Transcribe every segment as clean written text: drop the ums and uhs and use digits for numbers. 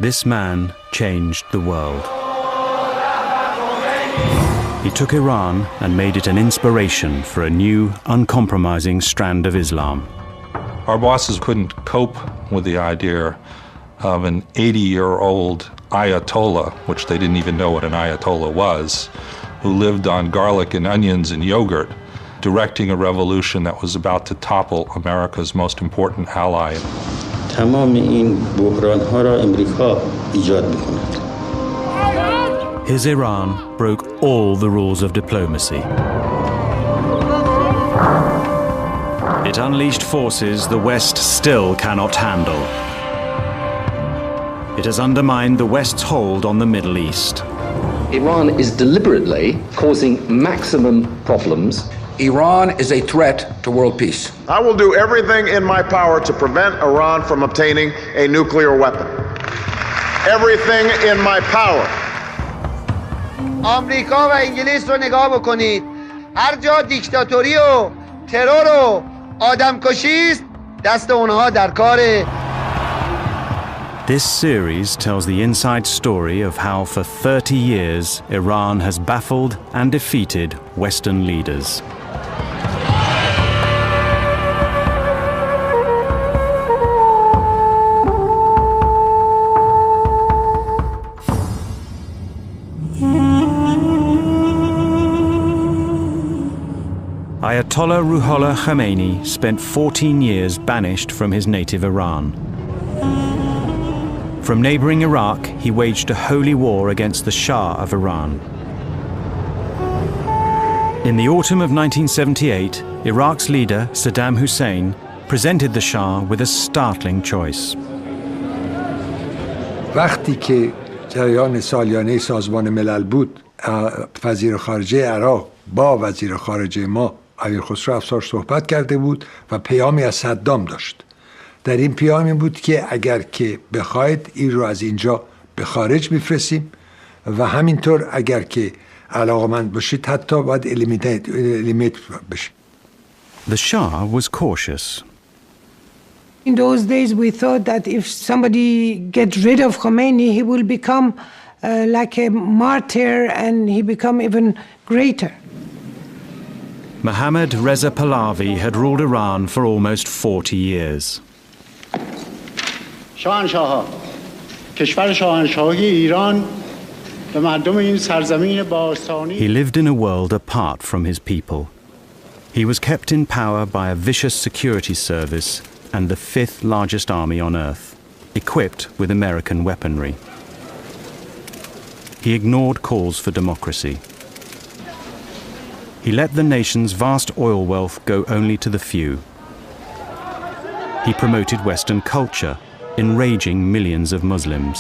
This man changed the world. He took Iran and made it an inspiration for a new, uncompromising strand of Islam. Our bosses couldn't cope with the idea of an 80-year-old Ayatollah, which they didn't even know what an Ayatollah was, who lived on garlic and onions and yogurt, directing a revolution that was about to topple America's most important ally. تمام این بحران‌ها را امریکا ایجاد می‌کند. His Iran broke all the rules of diplomacy. It unleashed forces the West still cannot handle. It has undermined the West's hold on the Middle East. Iran is deliberately causing maximum problems. Iran is a threat to world peace. I will do everything in my power to prevent Iran from obtaining a nuclear weapon. Everything in my power. آمریکا و انگلیس رو نگاه بکنید. هر جا دیکتاتوری و ترور و آدمکشی است، دست اونها در کاره. This series tells the inside story of how for 30 years Iran has baffled and defeated Western leaders. Ayatollah Ruhollah Khomeini spent 14 years banished from his native Iran. From neighboring Iraq, he waged a holy war against the Shah of Iran. In the autumn of 1978, Iraq's leader, Saddam Hussein, presented the Shah with a startling choice. وقتی که جریان سالیانه سازمان ملل بود، وزیر خارجه عراق با وزیر خارجه ما امیرخسرو افسار صحبت کرده بود و پیامی از صدام داشت. در این پیام این بود که اگر که بخواید این رو از اینجا به خارج میفرستیم و همینطور اگر که علاقمند باشید حتی باید الیمیت بشیم. The Shah was cautious. In those days we thought that if somebody gets rid of Khomeini, he will become like a martyr and he become even greater. Mohammad Reza Pahlavi had ruled Iran for almost 40 years. شاهنشاه‌ها کشور شاهنشاهی ایران به مردم این سرزمین باستانی. He lived in a world apart from his people. He was kept in power by a vicious security service and the fifth largest army on earth, equipped with American weaponry. He ignored calls for democracy. He let the nation's vast oil wealth go only to the few. He promoted Western culture, enraging millions of Muslims.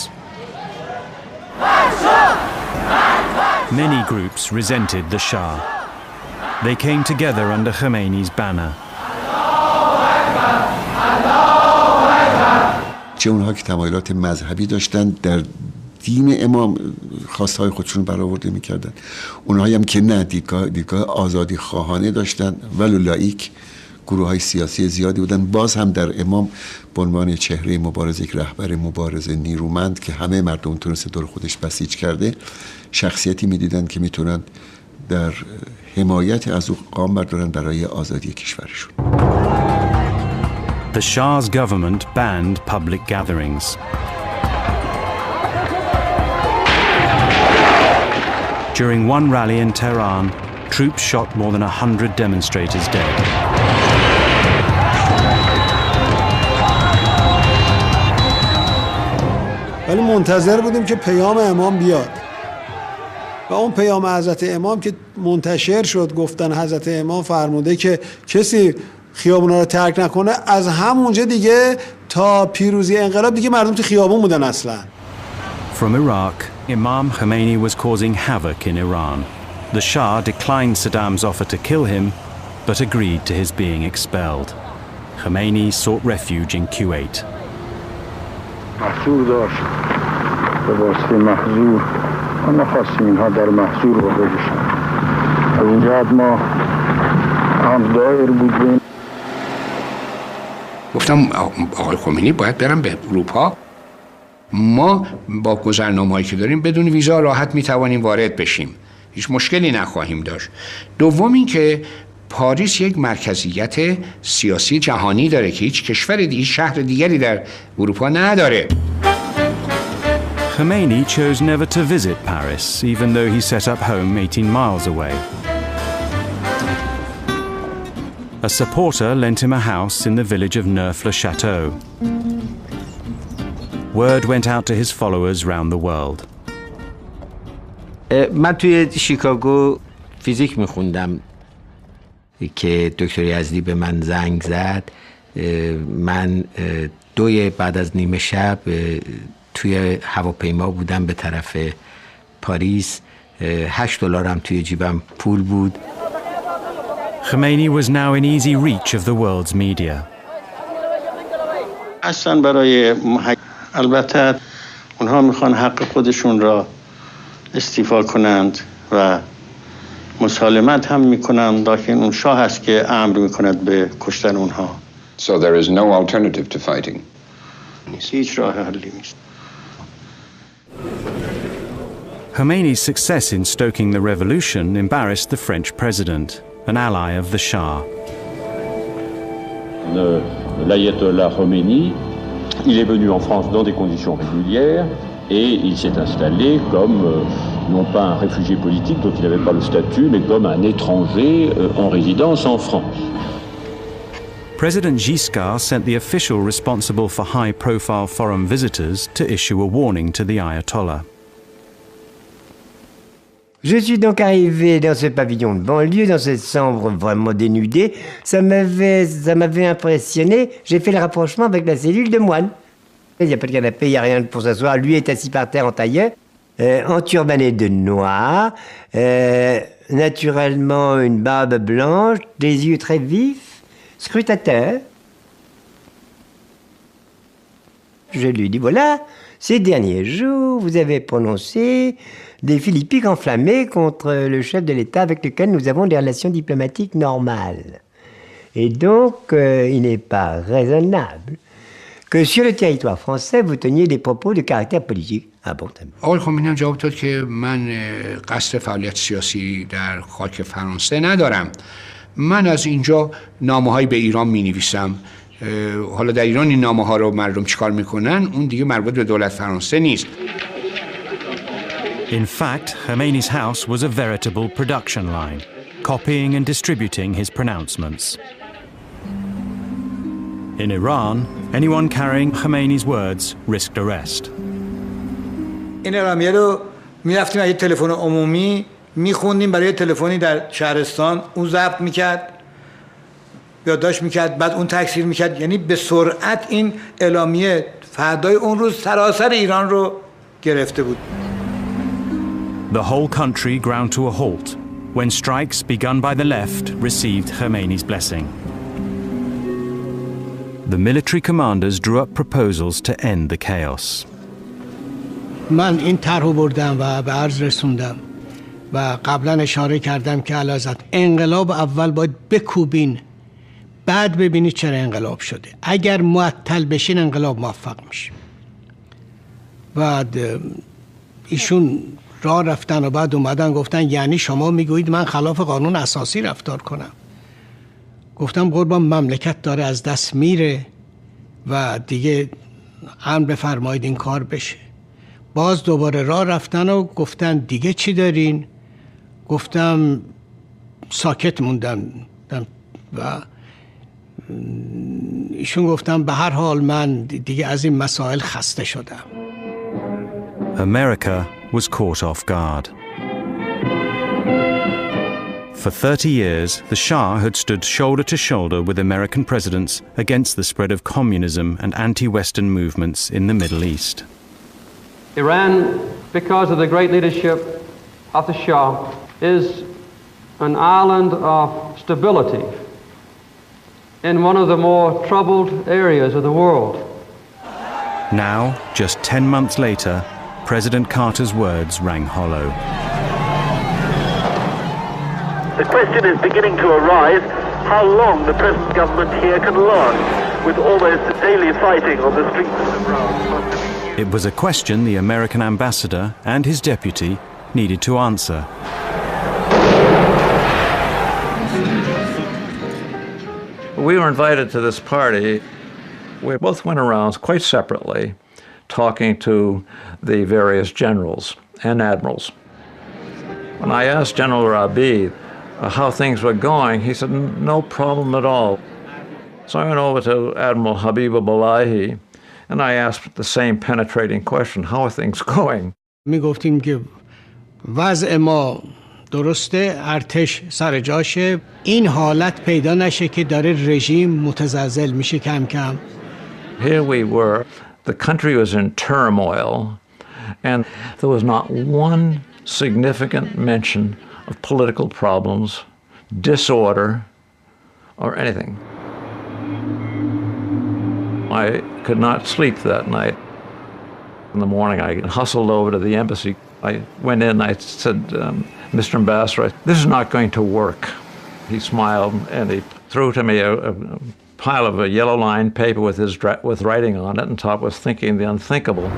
Many groups resented the Shah. They came together under Khomeini's banner. چه اونها که تمایلات مذهبی داشتن در دین امام خواستهای خودشون برآورده میکردن، اونهایی هم که نه دیدگاه آزادی خواهانه داشتن ولو لایک، گروه های سیاسی زیادی بودن. باز هم در امام به عنوان چهره مبارزه، یک رهبر مبارزه نیرومند که همه مردم تونسته دور خودش بسیج کرده، شخصیتی میدیدن که میتونن در حمایت از او قام بردارن برای آزادی کشورشون. The Shah's government banned public gatherings. During one rally in Tehran, troops shot more than 100 demonstrators dead. ولی منتظر بودیم که پیام امام بیاد و اون پیام حضرت امام که منتشر شد، گفتن حضرت امام فرموده که کسی خیابونا رو ترک نکنه، از همونجا دیگه تا پیروزی انقلاب دیگه مردم تو خیابون بودن اصلا. From Iraq, Imam Khomeini was causing havoc in Iran. The Shah declined Saddam's offer to kill him, but agreed to his being expelled. Khomeini sought refuge in Kuwait. محظور داشت به واسطه محظور ما نخواستیم اینها در محظور رو بکشن. از این جهت ما هم دایر بودیم. گفتم آقای خمینی باید برم به اروپا. ما با گذرنامه‌هایی که داریم بدون ویزا راحت میتوانیم وارد بشیم، هیچ مشکلی نخواهیم داشت. دوم این که پاریس یک مرکزیت سیاسی جهانی داره که هیچ کشور دیگه، شهر دیگری در اروپا نداره. Khomeini chose never to visit Paris, even though he set up home 18 miles away. A supporter lent him a house in the village of Neuf-le-Château. Word went out to his followers round the world. من توی شیکاگو فیزیک میخوندم که دکتر یزدی به من زنگ زد. من 2 بعد از نیمه شب توی هواپیما بودم به طرف پاریس. $8 هم توی جیبم پول بود. Khomeini was now in easy reach of the world's media. اصلا برای البته اونها میخوان حق خودشون را استیفا کنند و مسالمت هم میکنند، لکن اون شاه هست که امر میکند به کشتن اونها. So there is no alternative to fighting. هیچ راه حلی نیست. Khomeini's success in stoking the revolution embarrassed the French president, an ally of the Shah. L'ayatollah Khomeini, il est venu en France dans des conditions régulières et il s'est installé comme non pas un réfugié politique dont il n'avait pas le statut, mais comme un étranger en résidence en France. President Giscard sent the official responsible for high-profile foreign visitors to issue a warning to the Ayatollah. Je suis donc arrivé dans ce pavillon de banlieue, dans cette chambre vraiment dénudée. Ça m'avait impressionné. J'ai fait le rapprochement avec la cellule de moine. Il n'y a pas de canapé, il n'y a rien pour s'asseoir. Lui est assis par terre en tailleur, enturbané de noir, naturellement une barbe blanche, des yeux très vifs, scrutateur. Je lui dis, voilà, ces derniers jours, vous avez prononcé des philippiques enflammés contre le chef de l'État avec lequel nous avons des relations diplomatiques normales. Et donc, il n'est pas raisonnable que sur le territoire français, vous teniez des propos de caractère politique. Ah bon, آقای خمینی هم جواب داد که من قصد فعالیت سیاسی در خاک فرانسه ندارم. من از اینجا نامه‌هایی به ایران می‌نویسم. حالا در ایران این نامه‌ها رو مردم چیکار میکنن اون دیگه مربوط به دولت فرانسه نیست. In fact, Khomeini's house was a veritable production line, copying and distributing his pronouncements. In Iran, anyone carrying Khomeini's words risked arrest. این اعلامیه رو میرفتیم یه تلفن عمومی میخوندیم برای تلفنی در شهرستان، اون ضبط میکرد، یادداشت میکرد، بعد اون تکثیر میکرد. یعنی به سرعت این اعلامیه فردای اون روز سراسر ایران رو گرفته بود. The whole country ground to a halt when strikes begun by the left received Khomeini's blessing. The military commanders drew up proposals to end the chaos. من این طرحو بردم و به عرض رسوندم و قبلا اشاره کردم که علازت انقلاب اول باید بکوبین، بعد ببینید چرا انقلاب شده. اگر معطل بشین انقلاب موفق میشه. بعد ایشون راه رفتن و بعد اومدن گفتن یعنی شما میگویید من خلاف قانون اساسی رفتار کنم؟ گفتم قربان مملکت داره از دست میره و دیگه امر بفرمایید این کار بشه. باز دوباره راه رفتن و گفتن دیگه چی دارین؟ گفتم ساکت موندم و ایشون گفتم به هر حال من دیگه از این مسائل خسته شدم. America was caught off guard. For 30 years, the Shah had stood shoulder to shoulder with American presidents against the spread of communism and anti-Western movements in the Middle East. Iran, because of the great leadership of the Shah, is an island of stability in one of the more troubled areas of the world. Now, just 10 months later, President Carter's words rang hollow. The question is beginning to arise how long the present government here can last with almost daily fighting on the streets of Iran. It was a question the American ambassador and his deputy needed to answer. We were invited to this party. We both went around quite separately, talking to the various generals and admirals. When I asked General Rabi how things were going, he said, no problem at all. So I went over to Admiral Habib Balahi, and I asked the same penetrating question, how are things going? می گفتیم که وضع ما درسته، ارتش سر جاشه، این حالت پیدا نشه که داره رژیم متزلزل میشه کم کم. Here we were, the country was in turmoil, and there was not one significant mention of political problems, disorder, or anything. I could not sleep that night. In the morning, I hustled over to the embassy. I went in, I said, Mr. Ambassador, this is not going to work. He smiled and he threw to me a pile of a yellow lined paper with writing on it, and top was thinking the unthinkable.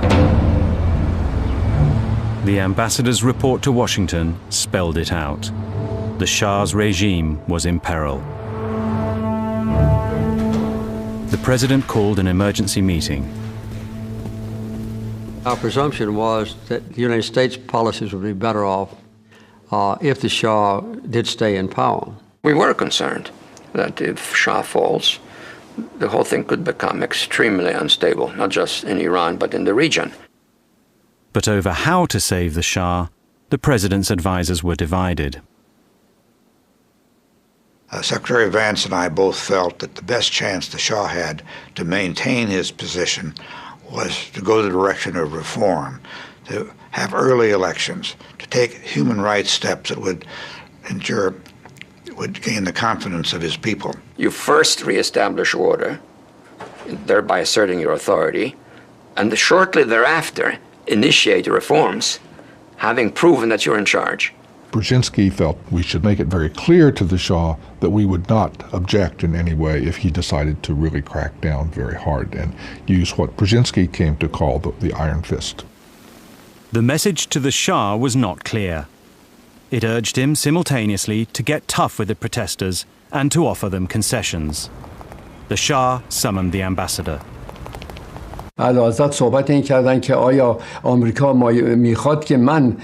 The ambassador's report to Washington spelled it out. The Shah's regime was in peril. The president called an emergency meeting. Our presumption was that the United States policies would be better off if the Shah did stay in power. We were concerned that if Shah falls, the whole thing could become extremely unstable, not just in Iran, but in the region. But over how to save the Shah, the president's advisors were divided. Secretary Vance and I both felt that the best chance the Shah had to maintain his position was to go the direction of reform, to have early elections, to take human rights steps that would gain the confidence of his people. You first reestablish order, thereby asserting your authority, and shortly thereafter initiate reforms, having proven that you're in charge. Brzezinski felt we should make it very clear to the Shah that we would not object in any way if he decided to really crack down very hard and use what Brzezinski came to call the iron fist. The message to the Shah was not clear. It urged him simultaneously to get tough with the protesters and to offer them concessions. The Shah summoned the ambassador. علازت صحبت این کردن که آیا آمریکا میخواد که من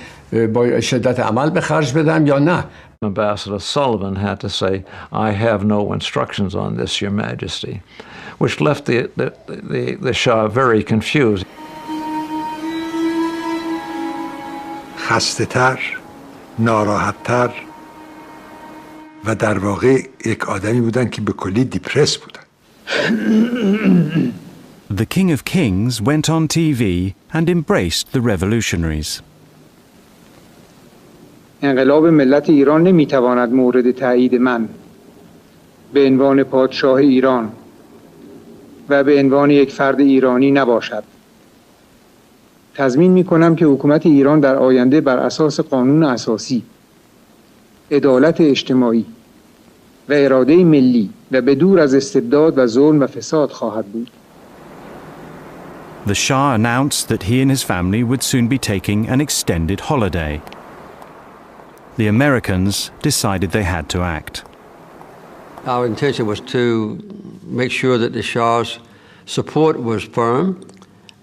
با شدت عمل به خرج بدم یا نه. Ambassador Sullivan had to say, I have no instructions on this, Your Majesty, which left the Shah very confused. خسته تر، ناراحت تر و در واقع یک آدمی بودن که به کلی دیپرس بودن. The King of Kings went on TV and embraced the revolutionaries. انقلاب ملت ایران نمیتواند مورد تایید من به عنوان پادشاه ایران و به عنوان یک فرد ایرانی نباشد. تضمین میکنم که حکومت ایران در آینده بر اساس قانون اساسی، عدالت اجتماعی و اراده ملی و به دور از استبداد و ظلم و فساد خواهد بود. The Shah announced that he and his family would soon be taking an extended holiday. The Americans decided they had to act. Our intention was to make sure that the Shah's support was firm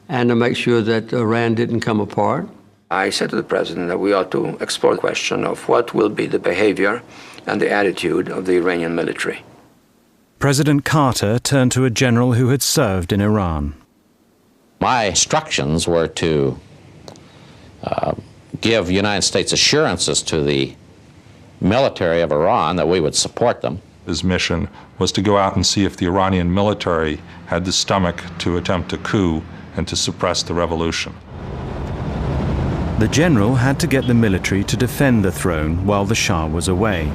and to make sure that Iran didn't come apart. I said to the president that we ought to explore the question of what will be the behavior and the attitude of the Iranian military. President Carter turned to a general who had served in Iran. My instructions were to give United States assurances to the military of Iran that we would support them. His mission was to go out and see if the Iranian military had the stomach to attempt a coup and to suppress the revolution. The general had to get the military to defend the throne while the Shah was away.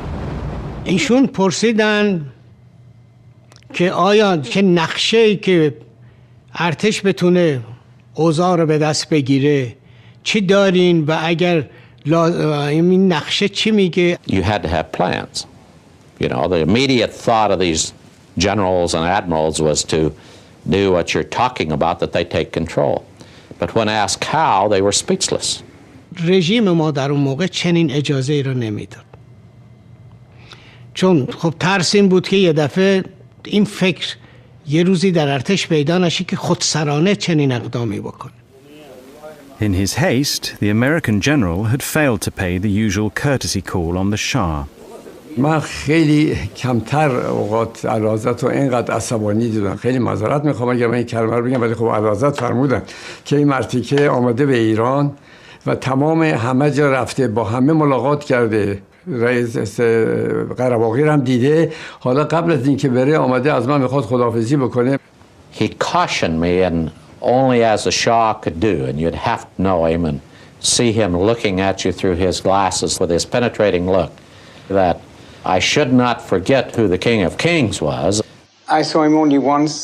ایشون پرسیدن که آیا که نقشه‌ای که ارتش بتونه اوضاع رو به دست بگیره چی دارین و اگر این نقشه چی میگه؟ You had to have plans. You know, the immediate thought of these generals and admirals was to do what you're talking about, that they take control. But when asked how, they were speechless. رژیم ما در اون موقع چنین اجازه ای رو نمیداد. چون خب ترس این بود که یه دفعه این فکر یه روزی در ارتش پیدا نشه که خودسرانه چنین اقدامی بکنه. In his haste, the American general had failed to pay the usual courtesy call on the Shah. من خیلی کمتر اوقات اعلیحضرت رو اینقدر عصبانی دیدم. خیلی معذرت میخوام اگر من این کلمه رو بگم، ولی خب اعلیحضرت فرمودن که این مرتیکه آمده به ایران و تمام همه جا رفته، با همه ملاقات کرده، رئیس قره‌باقی هم دیده، حالا قبل از اینکه بره آمده از من میخواد خداحافظی بکنه. He cautioned me, and only as the Shah could do, and you'd have to know him and see him looking at you through his glasses with his penetrating look, that I should not forget who the King of Kings was. I saw him only once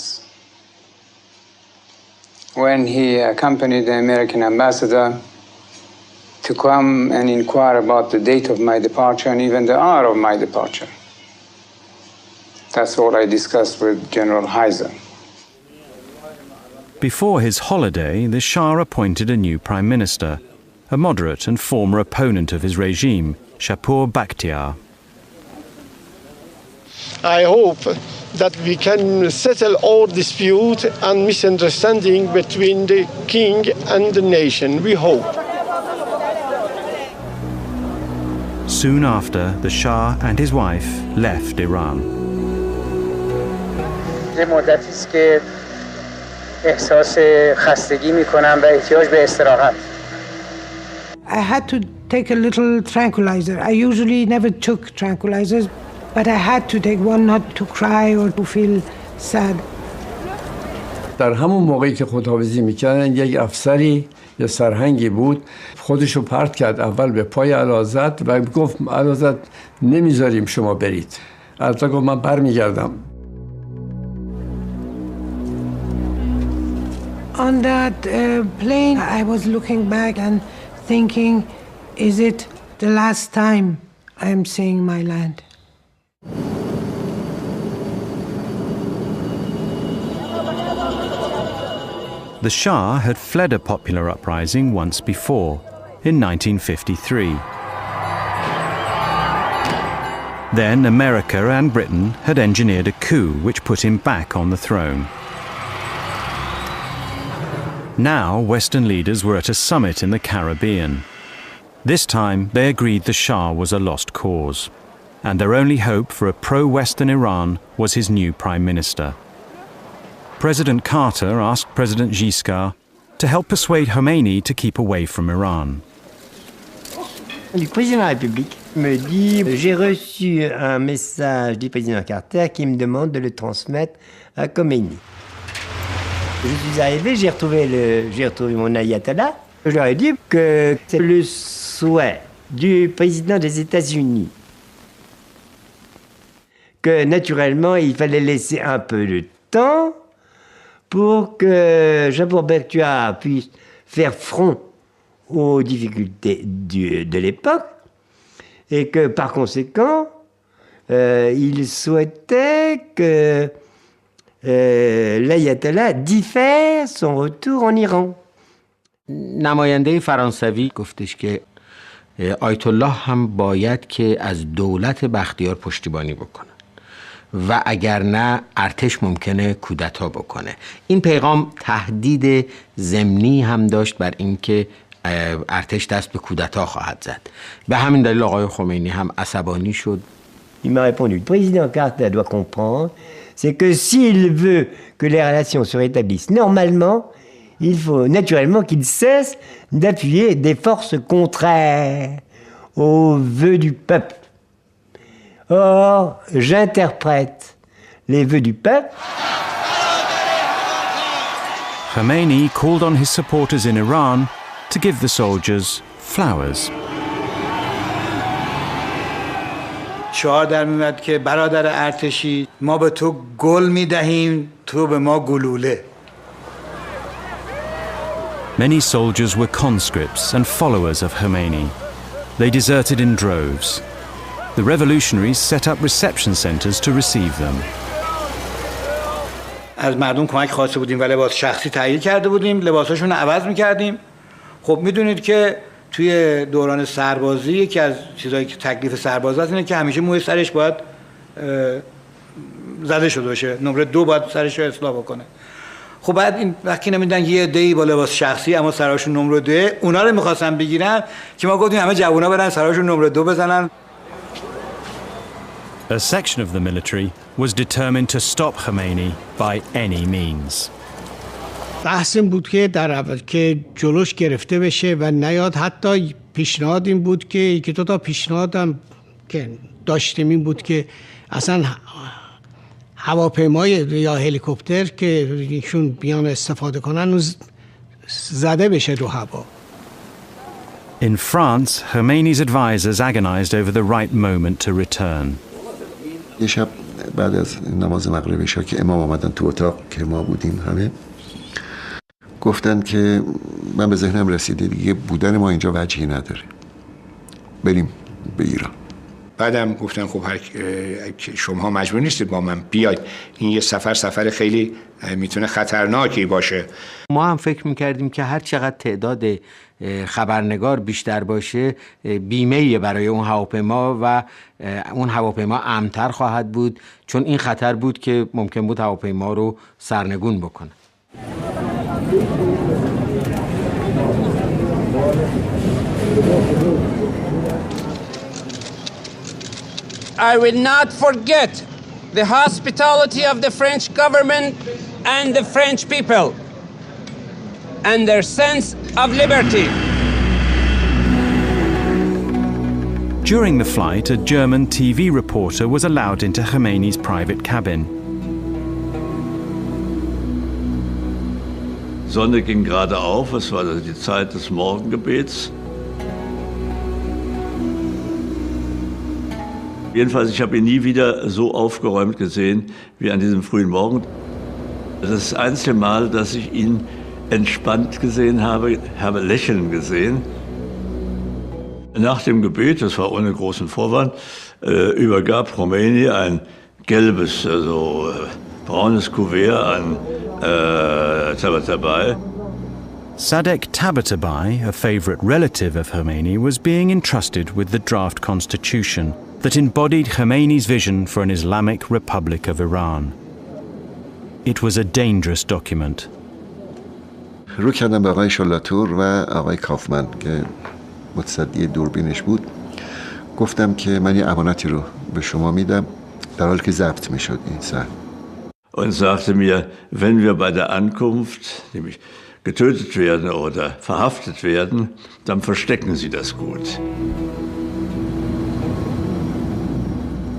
when he accompanied the American ambassador to come and inquire about the date of my departure and even the hour of my departure. That's all I discussed with General Heiser. Before his holiday, the Shah appointed a new prime minister, a moderate and former opponent of his regime, Shapur Bakhtiar. I hope that we can settle all dispute and misunderstanding between the king and the nation. We hope. Soon after, the Shah and his wife left Iran. یه مدتی است که احساس خستگی می‌کنم و احتیاج به استراحت. I had to take a little tranquilizer. I usually never took tranquilizers, but I had to take one not to cry or to feel sad. در همون موقعی که خداحافظی میکردن یک افسری یه سرهنگی بود، خودشو پرت کرد اول به پای اعلیحضرت و گفت اعلیحضرت نمیذاریم شما برید. اعلیحضرت گفت من برمیگردم. On that plane, I was looking back and thinking, is it the last time I am seeing my land? The Shah had fled a popular uprising once before, in 1953. Then America and Britain had engineered a coup which put him back on the throne. Now Western leaders were at a summit in the Caribbean. This time they agreed the Shah was a lost cause, and their only hope for a pro-Western Iran was his new prime minister. President Carter asked President Giscard to help persuade Khomeini to keep away from Iran. Le président de la République me dit « J'ai reçu un message du président Carter qui me demande de le transmettre à Khomeini. » Je suis arrivé, j'ai retrouvé mon ayatollah. Je leur ai dit que c'est le souhait du président des États-Unis, que naturellement il fallait laisser un peu de temps pour que Shapur Bakhtiar puisse faire front aux difficultés de l'époque, et que par conséquent, il souhaitait que l'ayatollah diffère son retour en Iran. نماینده فرانسوی گفتش که آیت الله هم باید که از دولت بختیار پشتیبانی بکنه و اگر نه ارتش ممکنه کودتا بکنه. این پیغام تهدید ضمنی هم داشت بر اینکه ارتش دست به کودتا خواهد زد. به همین دلیل آقای خمینی هم عصبانی شد. Il m'a répondu, le président Carter doit comprendre, c'est que s'il veut que les relations se rétablissent normalement, il faut naturellement qu'il cesse d'appuyer des forces contraires aux vœux du peuple. Or, j'interprète les vœux du peuple. Khomeini called on his supporters in Iran to give the soldiers flowers. شعار در میاد که برادر ارتشی ما به تو گل میدهیم تو به ما گلوله. Many soldiers were conscripts and followers of Khomeini. They deserted in droves. The revolutionaries set up reception centers to receive them. از مردم کمک خواسته بودیم و لباس شخصی تهیه کرده بودیم، لباساشون رو عوض می‌کردیم. خب میدونید که توی دوران سربازی یکی از چیزایی که تکلیف سرباز است اینه که همیشه موی سرش باید زده شده باشه، نمره 2 باید سرش رو اصلاح بکنه. خب بعد این وقتی نمیدن یه عده‌ای با لباس شخصی اما سراشون نمره 2، اونا رو می‌خواستن بگیرن که ما گفتیم همه جوونا برن سراشون نمره 2 بزنن. A section of the military was determined to stop Khomeini by any means. بحث این بود که در اول که جلوش گرفته بشه و نیاد. حتی پیشنهاد این بود که یکی دو تا پیشنهادم که داشتیم این بود که اصلا هواپیمای یا هلیکوپتر که ایشون بیان استفاده کنن زده بشه رو هوا. In France, Khomeini's advisors agonized over the right moment to return. یه شب بعد از نماز مغرب عشا که امام آمدن تو اتاق که ما بودیم همه، گفتن که من به ذهنم رسیده دیگه بودن ما اینجا وجهی نداره، بریم به ایران. بعدم گفتن خب شما مجبور نیستید با من بیاید، این یه سفر خیلی میتونه خطرناکی باشه. ما هم فکر میکردیم که هر چقدر تعداد خبرنگار بیشتر باشه بیمه‌ای برای اون هواپیما و اون هواپیما امن‌تر خواهد بود، چون این خطر بود که ممکن بود هواپیما رو سرنگون بکنه. I will not forget the hospitality of the French government and the French people and their sense of liberty. During the flight, a German TV reporter was allowed into Khomeini's private cabin. Sonne ging gerade auf, es war die Zeit des Morgengebets. Jedenfalls, ich habe ihn nie wieder so aufgeräumt gesehen wie an diesem frühen Morgen. Das ist das einzige Mal, dass ich ihn entspannt gesehen habe lächeln gesehen. Nach dem Gebet, das war ohne großen Vorwand, übergab Khomeini ein gelbes, also braunes Kuvert an Tabatabai. Sadek Tabatabai, a favorite relative of Khomeini, was being entrusted with the draft constitution that embodied Khomeini's vision for an Islamic Republic of Iran. It was a dangerous document. رو کردم به آقای شلاتور و آقای کافمن که متصدی دوربینش بود، گفتم که من یه امانتی رو به شما میدم در حالی که ضبط میشد این سر. Und sagte mir, wenn wir bei der Ankunft nämlich getötet werden oder verhaftet werden, dann verstecken Sie das gut.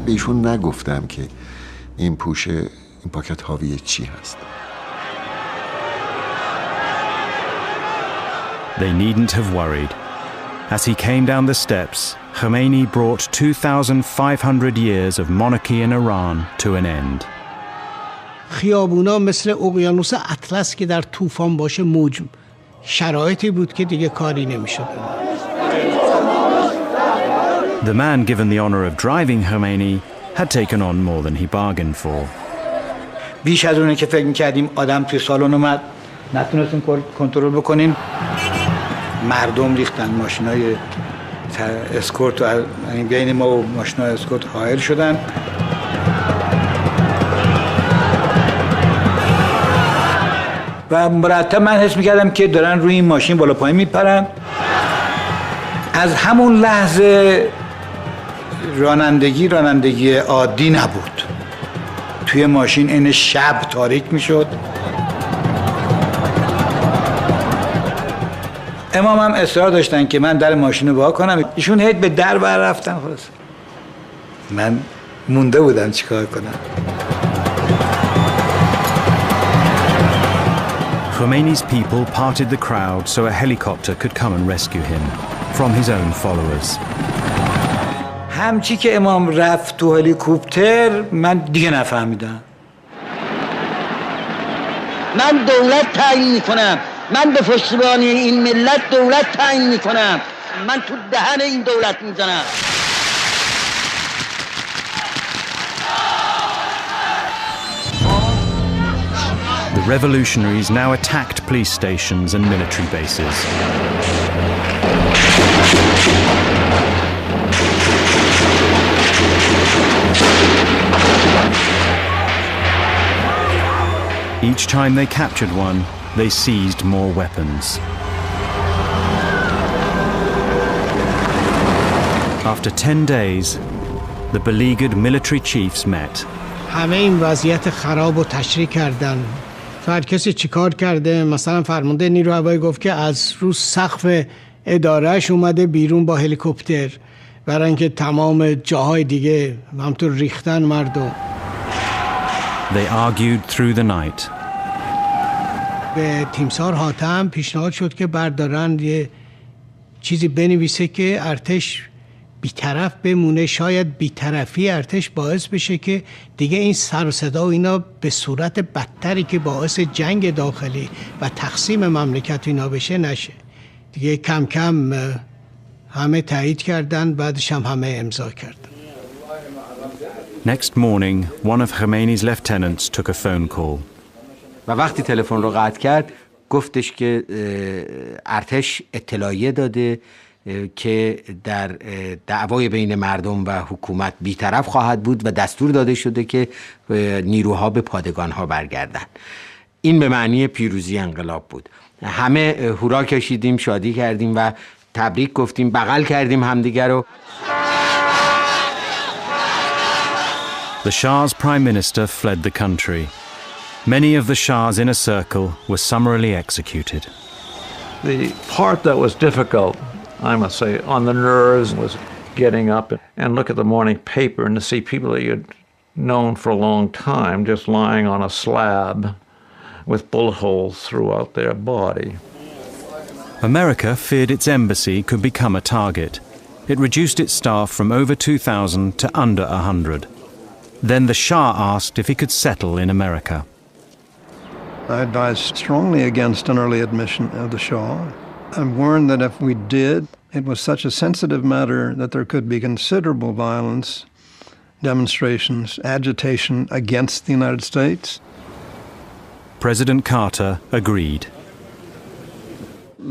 ایشون نگفتم که این پاکت حاوی چی هست. They needn't have worried. As he came down the steps, Khomeini brought 2,500 years of monarchy in Iran to an end. خیابونا مثل اقیانوس اطلس که در طوفان باشه موج، شرایطی بود که دیگه کاری نمی‌شد. The man given the honor of driving Khomeini had taken on more than he bargained for. بیش از اونه که فکر می‌کردیم. آدم توی سالن اومد، نتونستیم کنترل بکنیم. مردم ریختن، ماشینای اسکورت و بین ما و ماشینای اسکورت حائل شدن. و مرتب من حس می‌کردم که دارن روی این ماشین بالا پایین میپرن. از همون لحظه رانندگی عادی نبود. توی ماشین این شب تاریک میشد. امام هم اصرار داشتن که من در ماشین رو وا کنم. ایشون هیچ به در بر رفتن. خلاص من مونده بودم چیکار کنم. Khomeini's people parted the crowd so a helicopter could come and rescue him from his own followers. همچی که امام رفت تو هلیکوپتر من دیگه نفهمیدم. من دولت تعیین میکنم، من به پشتیبانی این ملت دولت تعیین میکنم، من تو دهن این دولت میزنم. revolutionaries now attacked police stations and military bases. Each time they captured one, they seized more weapons. After 10 days, the beleaguered military chiefs met. همه این وضعیت خراب رو تشریح کردن. هر کسی چیکار کرده؟ مثلا فرمانده نیروی هوایی گفت که از رو سقف ادارهش اومده بیرون با هلیکوپتر برای اینکه تمام جاهای دیگه همطور ریختن مردم. They argued through the night. به تیمسار حاتم پیشنهاد شد که بردارن یه چیزی بنویسه که ارتش بی‌طرف بمونه. شاید بی‌طرفی ارتش باعث بشه که دیگه این سر و صدا و اینا به صورت بدتری که باعث جنگ داخلی و تقسیم مملکت اینا بشه نشه. دیگه کم کم همه تایید کردن، بعدش هم همه امضا کردن. Next morning, one of Khomeini's lieutenants took a phone call. و وقتی تلفن رو قطع کرد گفتش که ارتش اطلاعیه داده که در دعوای بین مردم و حکومت بی‌طرف خواهد بود و دستور داده شده که نیروها به پادگانها برگردن. این به معنی پیروزی انقلاب بود. همه هورا کشیدیم، شادی کردیم و تبریک گفتیم، بغل کردیم همدیگر رو. The Shah's prime minister fled the country. Many of the Shah's inner circle were summarily executed. The part that was difficult, I must say, on the nerves was getting up and look at the morning paper and to see people that you'd known for a long time just lying on a slab with bullet holes throughout their body. America feared its embassy could become a target. It reduced its staff from over 2,000 to under 100. Then the Shah asked if he could settle in America. I advised strongly against an early admission of the Shah. I warned that if we did, it was such a sensitive matter that there could be considerable violence, demonstrations, agitation against the United States. President Carter agreed.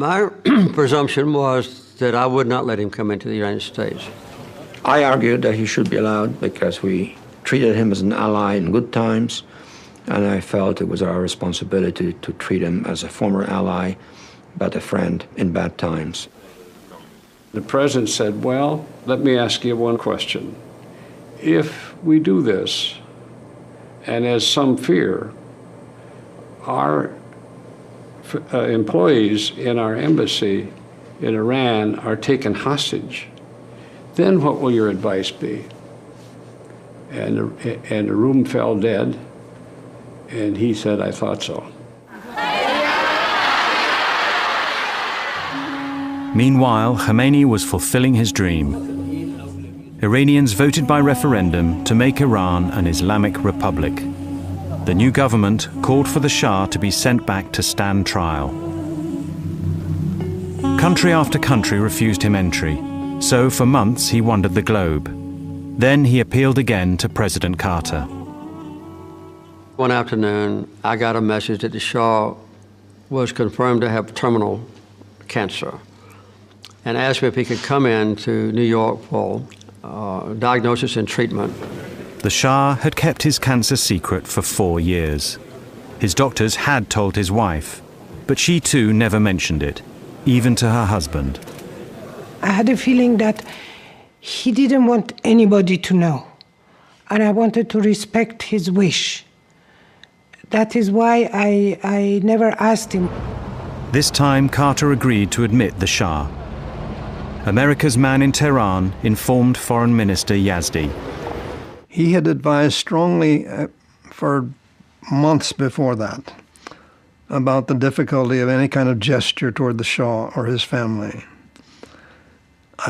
My presumption was that I would not let him come into the United States. I argued that he should be allowed because we treated him as an ally in good times, and I felt it was our responsibility to treat him as a former ally, but a friend in bad times. The president said, well, let me ask you one question. If we do this, and as some fear, our employees in our embassy in Iran are taken hostage, then what will your advice be? And the room fell dead, and he said, I thought so. Meanwhile, Khomeini was fulfilling his dream. Iranians voted by referendum to make Iran an Islamic republic. The new government called for the Shah to be sent back to stand trial. Country after country refused him entry, so for months he wandered the globe. Then he appealed again to President Carter. One afternoon, I got a message that the Shah was confirmed to have terminal cancer and asked me if he could come in to New York for diagnosis and treatment. The Shah had kept his cancer secret for 4 years. His doctors had told his wife, but she too never mentioned it, even to her husband. I had a feeling that he didn't want anybody to know, and I wanted to respect his wish. That is why I never asked him. This time, Carter agreed to admit the Shah. America's man in Tehran informed Foreign Minister Yazdi. He had advised strongly for months before that about the difficulty of any kind of gesture toward the Shah or his family.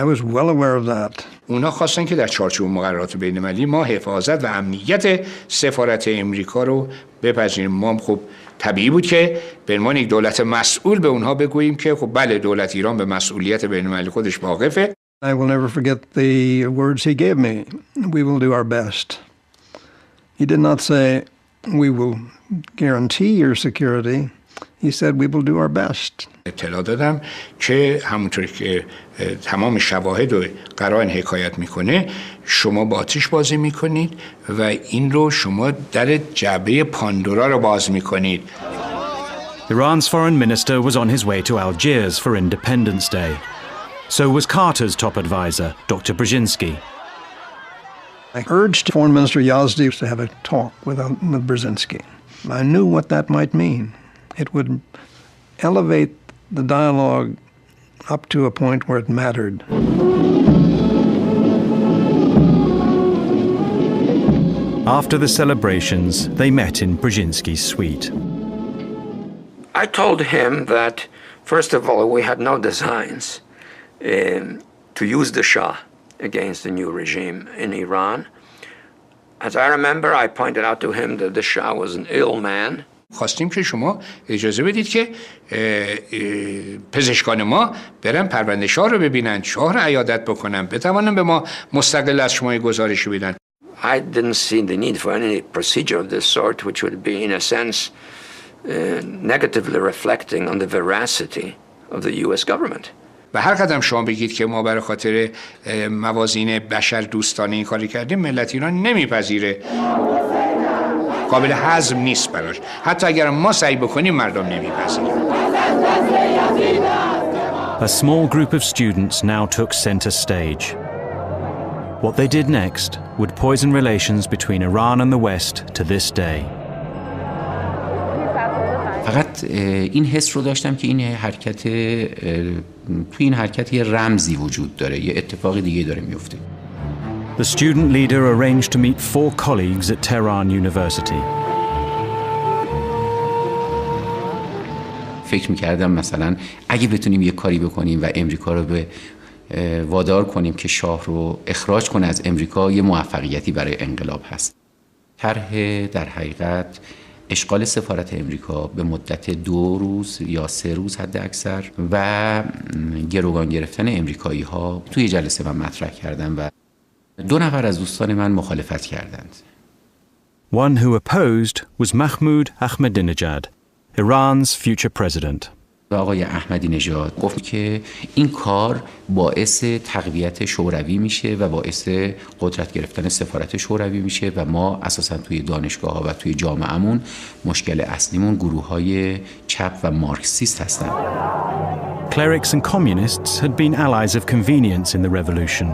I was well aware of that. اونا خواستن که در چارچوب مقررات بین‌المللی ما حفاظت و امنیت سفارت امریکا رو بپذیریم. ما خب طبیعی بود که به عنوان یک دولت مسئول به اونها بگوییم که خب بله دولت ایران به مسئولیت بین‌المللی خودش واقفه. I will never forget the words he gave me. We will do our best. He did not say we will guarantee your security. He said, we will do our best. اطلاع دادم که همونطور که تمام شواهد و قرائن حکایت میکنه شما با آتش بازی میکنید و این رو شما در جعبه پاندورا رو باز میکنید. Iran's foreign minister was on his way to Algiers for Independence Day. So was Carter's top advisor, Dr. Brzezinski. I urged Foreign Minister Yazdi to have a talk with Brzezinski. I knew what that might mean. It would elevate the dialogue up to a point where it mattered. After the celebrations, they met in Brzezinski's suite. I told him that, first of all, we had no designs to use the Shah against the new regime in Iran. As I remember, I pointed out to him that the Shah was an ill man. خواستیم که شما اجازه بدید که پزشکان ما برن پرونده شاه رو ببینن، شاه رو عیادت بکنن، بتوانن به ما مستقل از شما گزارشی بدن. I didn't see the need for any procedure of this sort, which would be, in a sense, negatively reflecting on the veracity of the U.S. government. و هر قدم شما بگید که ما برای خاطر موازین بشر دوستانه این کاری کردیم، ملت ایران نمیپذیره. قابل هضم نیست براش. حتی اگر ما سعی بکنیم مردم نمیپذیرن. A small group of students now took center stage. What they did next would poison relations between Iran and the West to this day. فقط این حس رو داشتم که این حرکت توی این حرکت یه رمزی وجود داره، یه اتفاق دیگه داره میفته. The student leader arranged to meet 4 colleagues at Tehran University. فکر می‌کردم مثلا اگه بتونیم یه کاری بکنیم و امریکا رو به وادار کنیم که شاه رو اخراج کنه از امریکا، یه موفقیتی برای انقلاب هست. طرح در حقیقت اشغال سفارت امریکا به مدت 2 روز یا 3 روز حد اکثر و گروگان گرفتن امریکایی ها توی جلسه من مطرح کردم و 2 نفر از دوستان من مخالفت کردند. One who opposed was Mahmoud Ahmadinejad, Iran's future president. آقای احمدی نژاد گفت که این کار باعث تقویت شوروی میشه و باعث قدرت گرفتن سفارت شوروی میشه و ما اساساً توی دانشگاه ها و توی جامعهمون مشکل اصلیمون گروه‌های چپ و مارکسیست هستن. Clerics and communists had been allies of convenience in the revolution.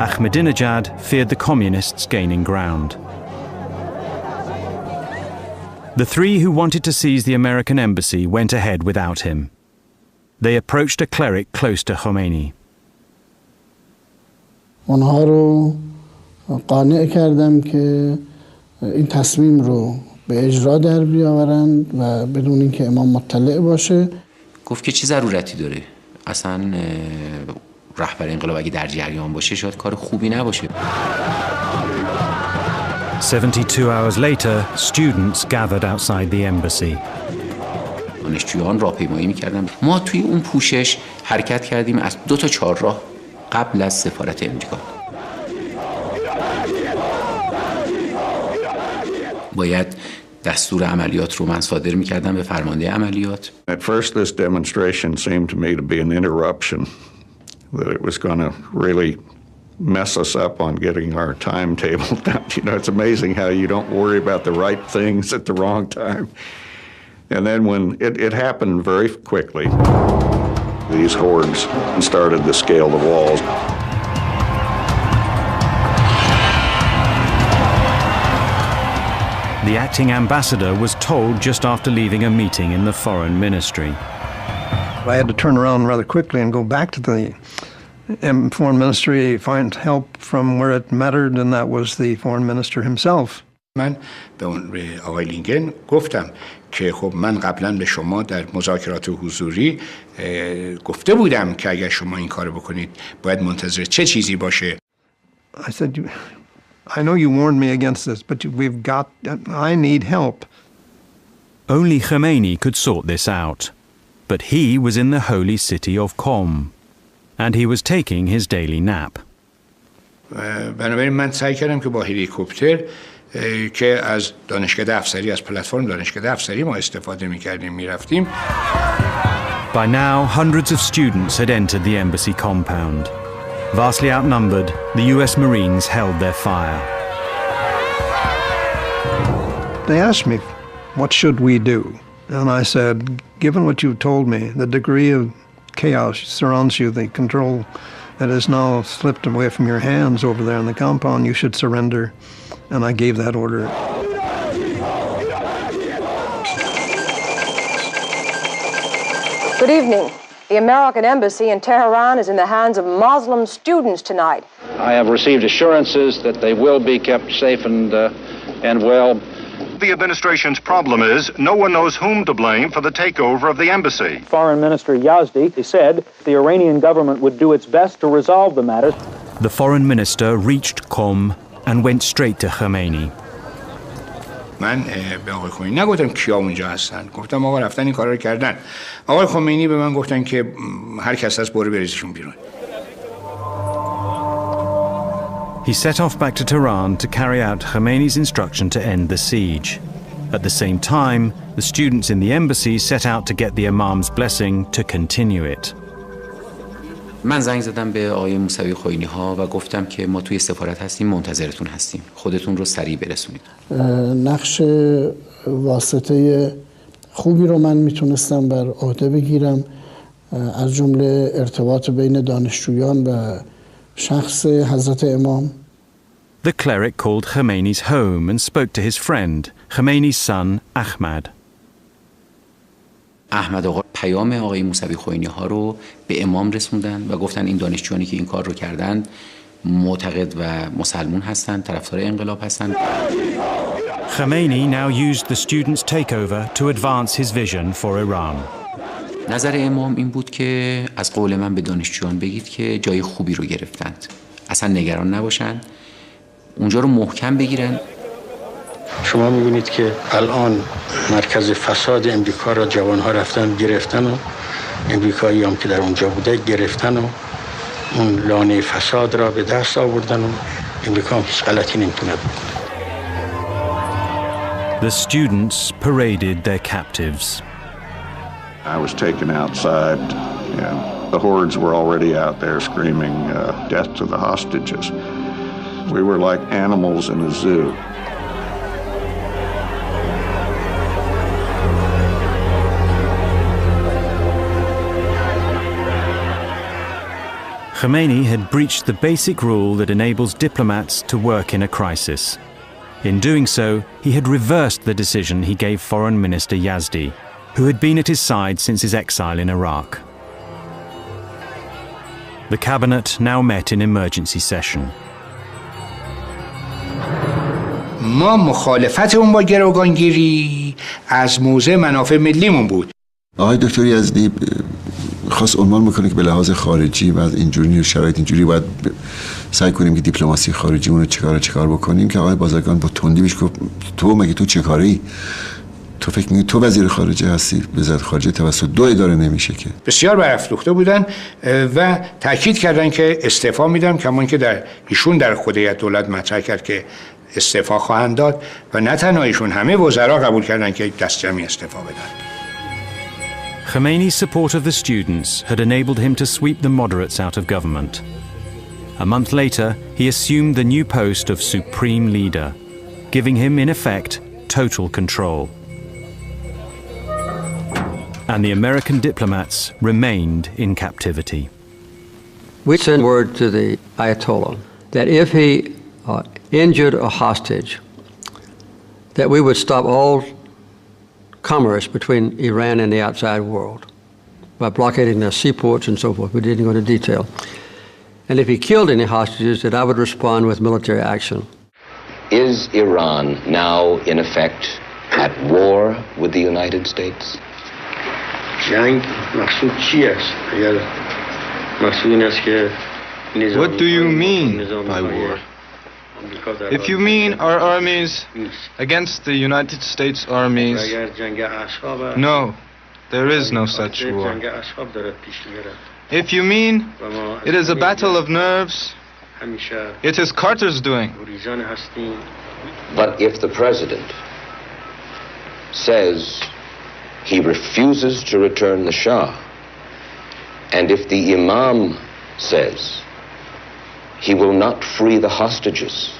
Ahmadinejad feared the communists gaining ground. The 3 who wanted to seize the American embassy went ahead without him. They approached a cleric close to Khomeini. اونها رو قانع کردم که این تصمیم رو به اجرا در بیاورند و بدون اینکه امام مطلع باشه. گفت که چه ضرورتی داره؟ اصلا رهبر انقلاب اگه در جریان باشه شاید کار خوبی نباشه. 72 hours later, students gathered outside the embassy. دانشجویان راهپیمایی می‌کردن. ما توی اون پوشش حرکت کردیم از 2 تا 4 راه قبل از سفارت امریکا. باید دستور عملیات رو من صادر می‌کردم به فرمانده عملیات. At first this demonstration seemed to me to be an interruption, that it was going to really mess us up on getting our timetable down. You know, it's amazing how you don't worry about the right things at the wrong time. And then when it happened very quickly, these hordes started to scale the walls. The acting ambassador was told just after leaving a meeting in the foreign ministry. I had to turn around rather quickly and go back to the foreign ministry, find help from where it mattered, and that was the foreign minister himself. من به آقای لینگن گفتم که خب من قبلا به شما در مذاکرات حضوری گفته بودم که اگر شما این کارو بکنید باید منتظر چه چیزی باشه. I said, I know you warned me against this, but I need help. Only Khomeini could sort this out, but he was in the holy city of Qom, and he was taking his daily nap. بنابراین من سعی کردم که با هلیکوپتر که از دانشکده افسری، از پلتفرم دانشکده افسری ما استفاده می‌کردیم، می‌رفتیم. By now, hundreds of students had entered the embassy compound. Vastly outnumbered, the US Marines held their fire. They asked me, what should we do? And I said, given what you've told me, the degree of chaos surrounds you, the control that has now slipped away from your hands over there in the compound, you should surrender. And I gave that order. Good evening. The American embassy in Tehran is in the hands of Muslim students tonight. I have received assurances that they will be kept safe and well. The administration's problem is no one knows whom to blame for the takeover of the embassy. Foreign Minister Yazdi said the Iranian government would do its best to resolve the matter. The foreign minister reached Qom and went straight to Khomeini. من به آقای خمینی نگفتم کیا اونجا هستن، گفتم آقا رفتن این کارا رو کردن. آقای خمینی به من گفتن که هر کس هست برو بریزشون بیرون. He set off back to Tehran to carry out Khomeini's instruction to end the siege. At the same time, the students in the embassy set out to get the Imam's blessing to continue it. من زنگ زدم به آقای موسوی خوئینی ها و گفتم که ما توی سفارت هستیم، منتظرتون هستیم، خودتون رو سریع برسونید. نقش واسطه خوبی رو من میتونستم بر عهده بگیرم، از جمله ارتباط بین دانشجویان و شخص حضرت امام. The cleric called Khomeini's home and spoke to his friend, Khomeini's son, Ahmad. احمد آقا پیام آقای موسوی خوئینی ها رو به امام رسوندن و گفتن این دانشجویانی که این کار رو کردن معتقد و مسلمون هستند، طرفدار انقلاب هستند. Khomeini now used the students' takeover to advance his vision for Iran. نظر امام این بود که از قول من به دانشجویان بگید که جای خوبی رو گرفتند، اصلا نگران نباشند، اونجا رو محکم بگیرن. شما می‌بینید که الان مرکز فساد امریکا را جوان‌ها رفتن گرفتن و امریکایی هم که در اونجا بوده گرفتن و اون لانه فساد را به دست آوردن و امریکا هم هیچ غلطی نمی‌تونه بکنه. The students paraded their captives. I was taken outside, and the hordes were already out there screaming death to the hostages. We were like animals in a zoo. Khomeini had breached the basic rule that enables diplomats to work in a crisis. In doing so, he had reversed the decision he gave Foreign Minister Yazdi, who had been at his side since his exile in Iraq. The cabinet now met in emergency session. ما مخالفت اون با گروگانگیری از موضع منافع ملیمون بود. آقای دکتر یزدی خواست عنوان میکنه که به لحاظ خارجی و از اینجوری شرایط اینجوری باید سعی کنیم که دیپلماسی خارجی اون رو چیکار بکنیم، که آقای بازرگان با تندی بهش گفت تو چه کاری؟ تو فکر می‌کنی تو وزیر خارجه هستی؟ وزارت خارجه توسط دو اداره نمیشه که. بسیار برافروخته بودن و تاکید کردن که استعفا میدم، کما اینکه در ایشون در خود هیئت دولت مطرح کرد که استعفا خواهند داد و نه تنها ایشون، همه وزرا قبول کردن که دست جمعی استعفا بدن. Khomeini's support of the students had enabled him to sweep the moderates out of government. A month later, he assumed the new post of Supreme Leader, giving him, in effect, total control. And the American diplomats remained in captivity. We sent word to the Ayatollah that if he injured a hostage, that we would stop all commerce between Iran and the outside world by blockading their seaports and so forth. We didn't go into detail. And if he killed any hostages, that I would respond with military action. Is Iran now, in effect, at war with the United States? What do you mean by war? If you mean our armies against the United States armies, no, there is no such war. If you mean it is a battle of nerves It is Carter's doing. But if the president says he refuses to return the Shah, and if the Imam says he will not free the hostages,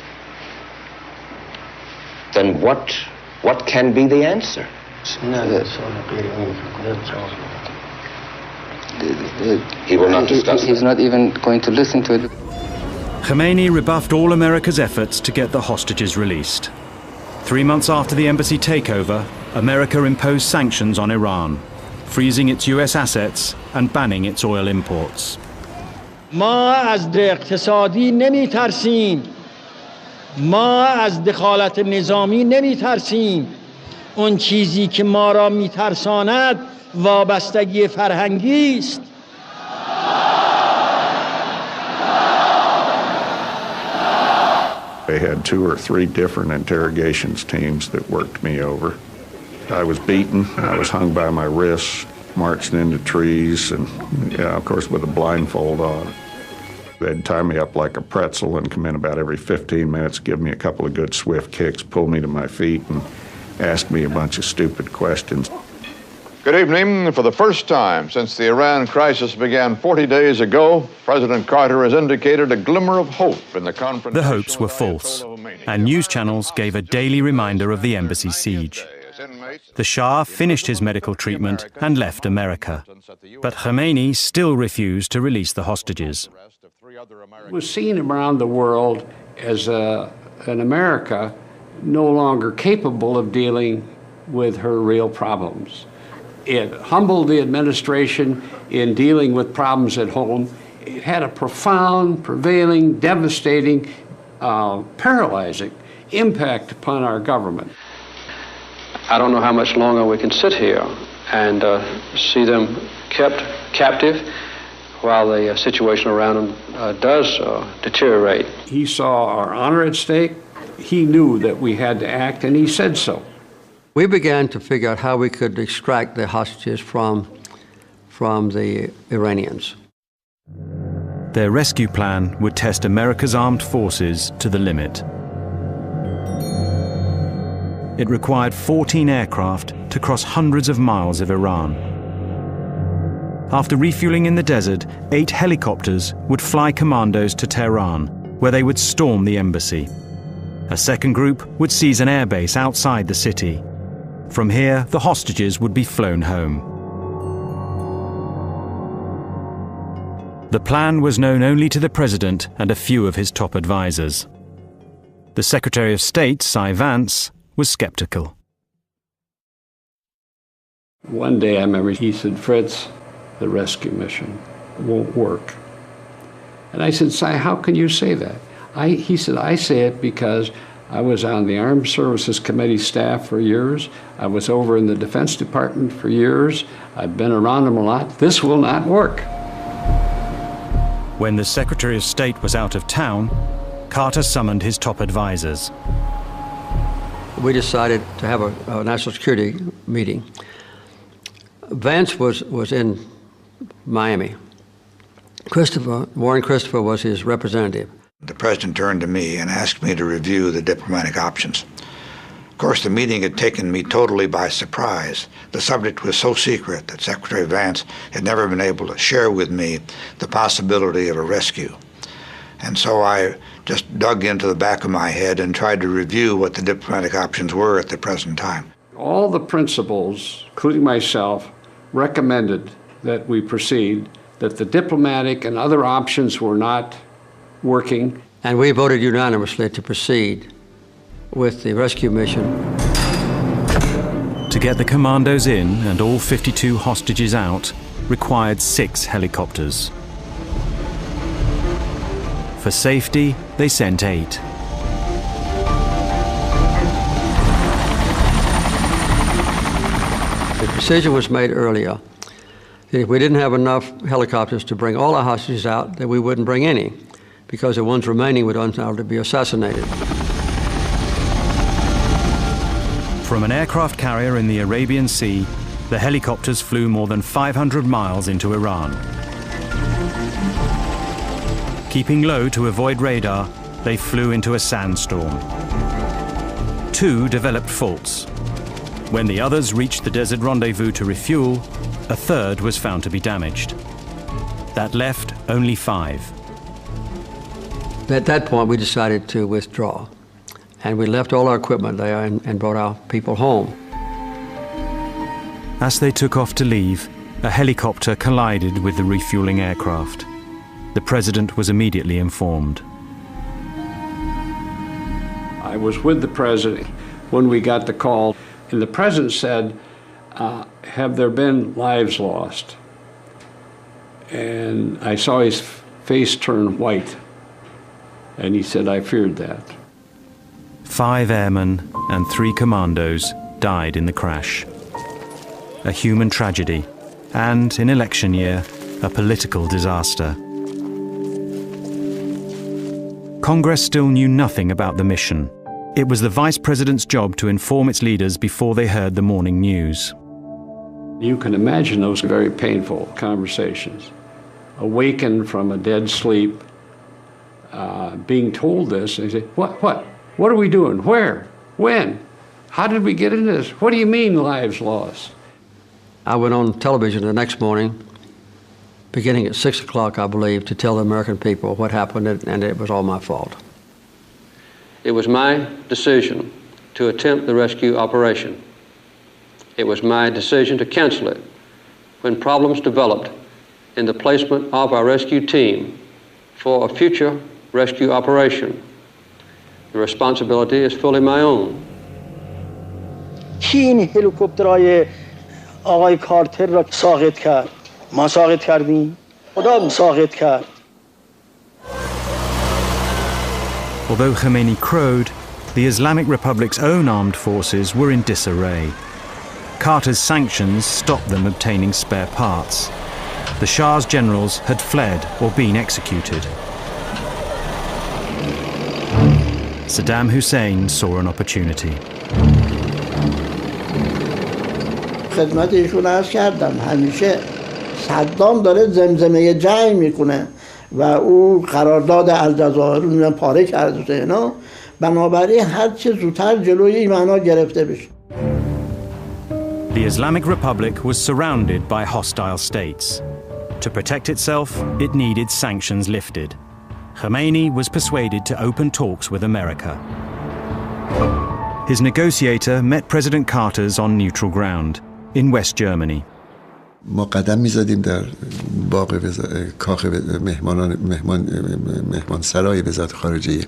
then what can be the answer? He will not discuss He's not even going to listen to it. Khomeini rebuffed all America's efforts to get the hostages released. 3 months after the embassy takeover, America imposed sanctions on Iran, freezing its US assets and banning its oil imports. ما از اقتصادی نمی ترسیم. ما از دخالت نظامی نمی ترسیم. اون چیزی که ما را می ترساند وابستگی فرهنگی است. They had 2 or 3 different interrogations teams that worked me over. I was beaten, I was hung by my wrists, marched into trees, and of course with a blindfold on. They'd tie me up like a pretzel and come in about every 15 minutes, give me a couple of good swift kicks, pull me to my feet, and ask me a bunch of stupid questions. Good evening. For the first time since the Iran crisis began 40 days ago, President Carter has indicated a glimmer of hope in the conference. The hopes were false, and news channels gave a daily reminder of the embassy siege. The Shah finished his medical treatment and left America, but Khomeini still refused to release the hostages. It was seen around the world as an America no longer capable of dealing with her real problems. It humbled the administration in dealing with problems at home. It had a profound, prevailing, devastating, paralyzing impact upon our government. I don't know how much longer we can sit here and see them kept captive while the situation around them does deteriorate. He saw our honor at stake. He knew that we had to act, and he said so. We began to figure out how we could extract the hostages from the Iranians. Their rescue plan would test America's armed forces to the limit. It required 14 aircraft to cross hundreds of miles of Iran. After refueling in the desert, 8 helicopters would fly commandos to Tehran, where they would storm the embassy. A second group would seize an airbase outside the city. From here, the hostages would be flown home. The plan was known only to the president and a few of his top advisors. The Secretary of State, Cy Vance, was skeptical. One day I remember he said, "Fritz, the rescue mission won't work." And I said, "Cy, how can you say that?" He said, "I say it because I was on the Armed Services Committee staff for years. I was over in the Defense Department for years. I've been around them a lot. This will not work." When the Secretary of State was out of town, Carter summoned his top advisors. We decided to have a national security meeting. Vance was in Miami. Warren Christopher was his representative. The president turned to me and asked me to review the diplomatic options. Of course, the meeting had taken me totally by surprise. The subject was so secret that Secretary Vance had never been able to share with me the possibility of a rescue. And so I just dug into the back of my head and tried to review what the diplomatic options were at the present time. All the principals, including myself, recommended that we proceed, that the diplomatic and other options were not working. And we voted unanimously to proceed with the rescue mission. To get the commandos in and all 52 hostages out required 6 helicopters. For safety, they sent 8. The decision was made earlier that if we didn't have enough helicopters to bring all our hostages out, that we wouldn't bring any, because the ones remaining would undoubtedly be assassinated. From an aircraft carrier in the Arabian Sea, the helicopters flew more than 500 miles into Iran. Keeping low to avoid radar, they flew into a sandstorm. 2 developed faults. When the others reached the desert rendezvous to refuel, a third was found to be damaged. That left only 5. At that point, we decided to withdraw. And we left all our equipment there and brought our people home. As they took off to leave, a helicopter collided with the refueling aircraft. The president was immediately informed. I was with the president when we got the call, and the president said, have there been lives lost? And I saw his face turn white, and he said, I feared that. 5 airmen and 3 commandos died in the crash. A human tragedy, and in election year, a political disaster. Congress still knew nothing about the mission. It was the vice president's job to inform its leaders before they heard the morning news. You can imagine those very painful conversations. Awakened from a dead sleep, being told this, and they say, what are we doing? Where? When? How did we get into this? What do you mean lives lost? I went on television the next morning, beginning at 6 o'clock, I believe, to tell the American people what happened, and it was all my fault. It was my decision to attempt the rescue operation. It was my decision to cancel it when problems developed in the placement of our rescue team for a future rescue operation. The responsibility is fully my own. کی این هلیکوپترهای آقای کارتر را ساقط کرد؟ ما ساقط کردیم؟ خدا ساقط کرد. Although Khomeini crowed, the Islamic Republic's own armed forces were in disarray. Carter's sanctions stopped them obtaining spare parts. The Shah's generals had fled or been executed. Saddam Hussein saw an opportunity. خدمت ایشون عرض کردم همیشه صدام داره زمزمه جنگ میکنه و او قرارداد الجزایر رو پاره کرده اینا، بنابراین هر چه زودتر جلوی این معنا گرفته بشه. The Islamic Republic was surrounded by hostile states. To protect itself, it needed sanctions lifted. Khomeini was persuaded to open talks with America. His negotiator met President Carter's on neutral ground in West Germany. ما قدم می‌زدیم در باغ کاخ مهمان سرای وزارت خارجه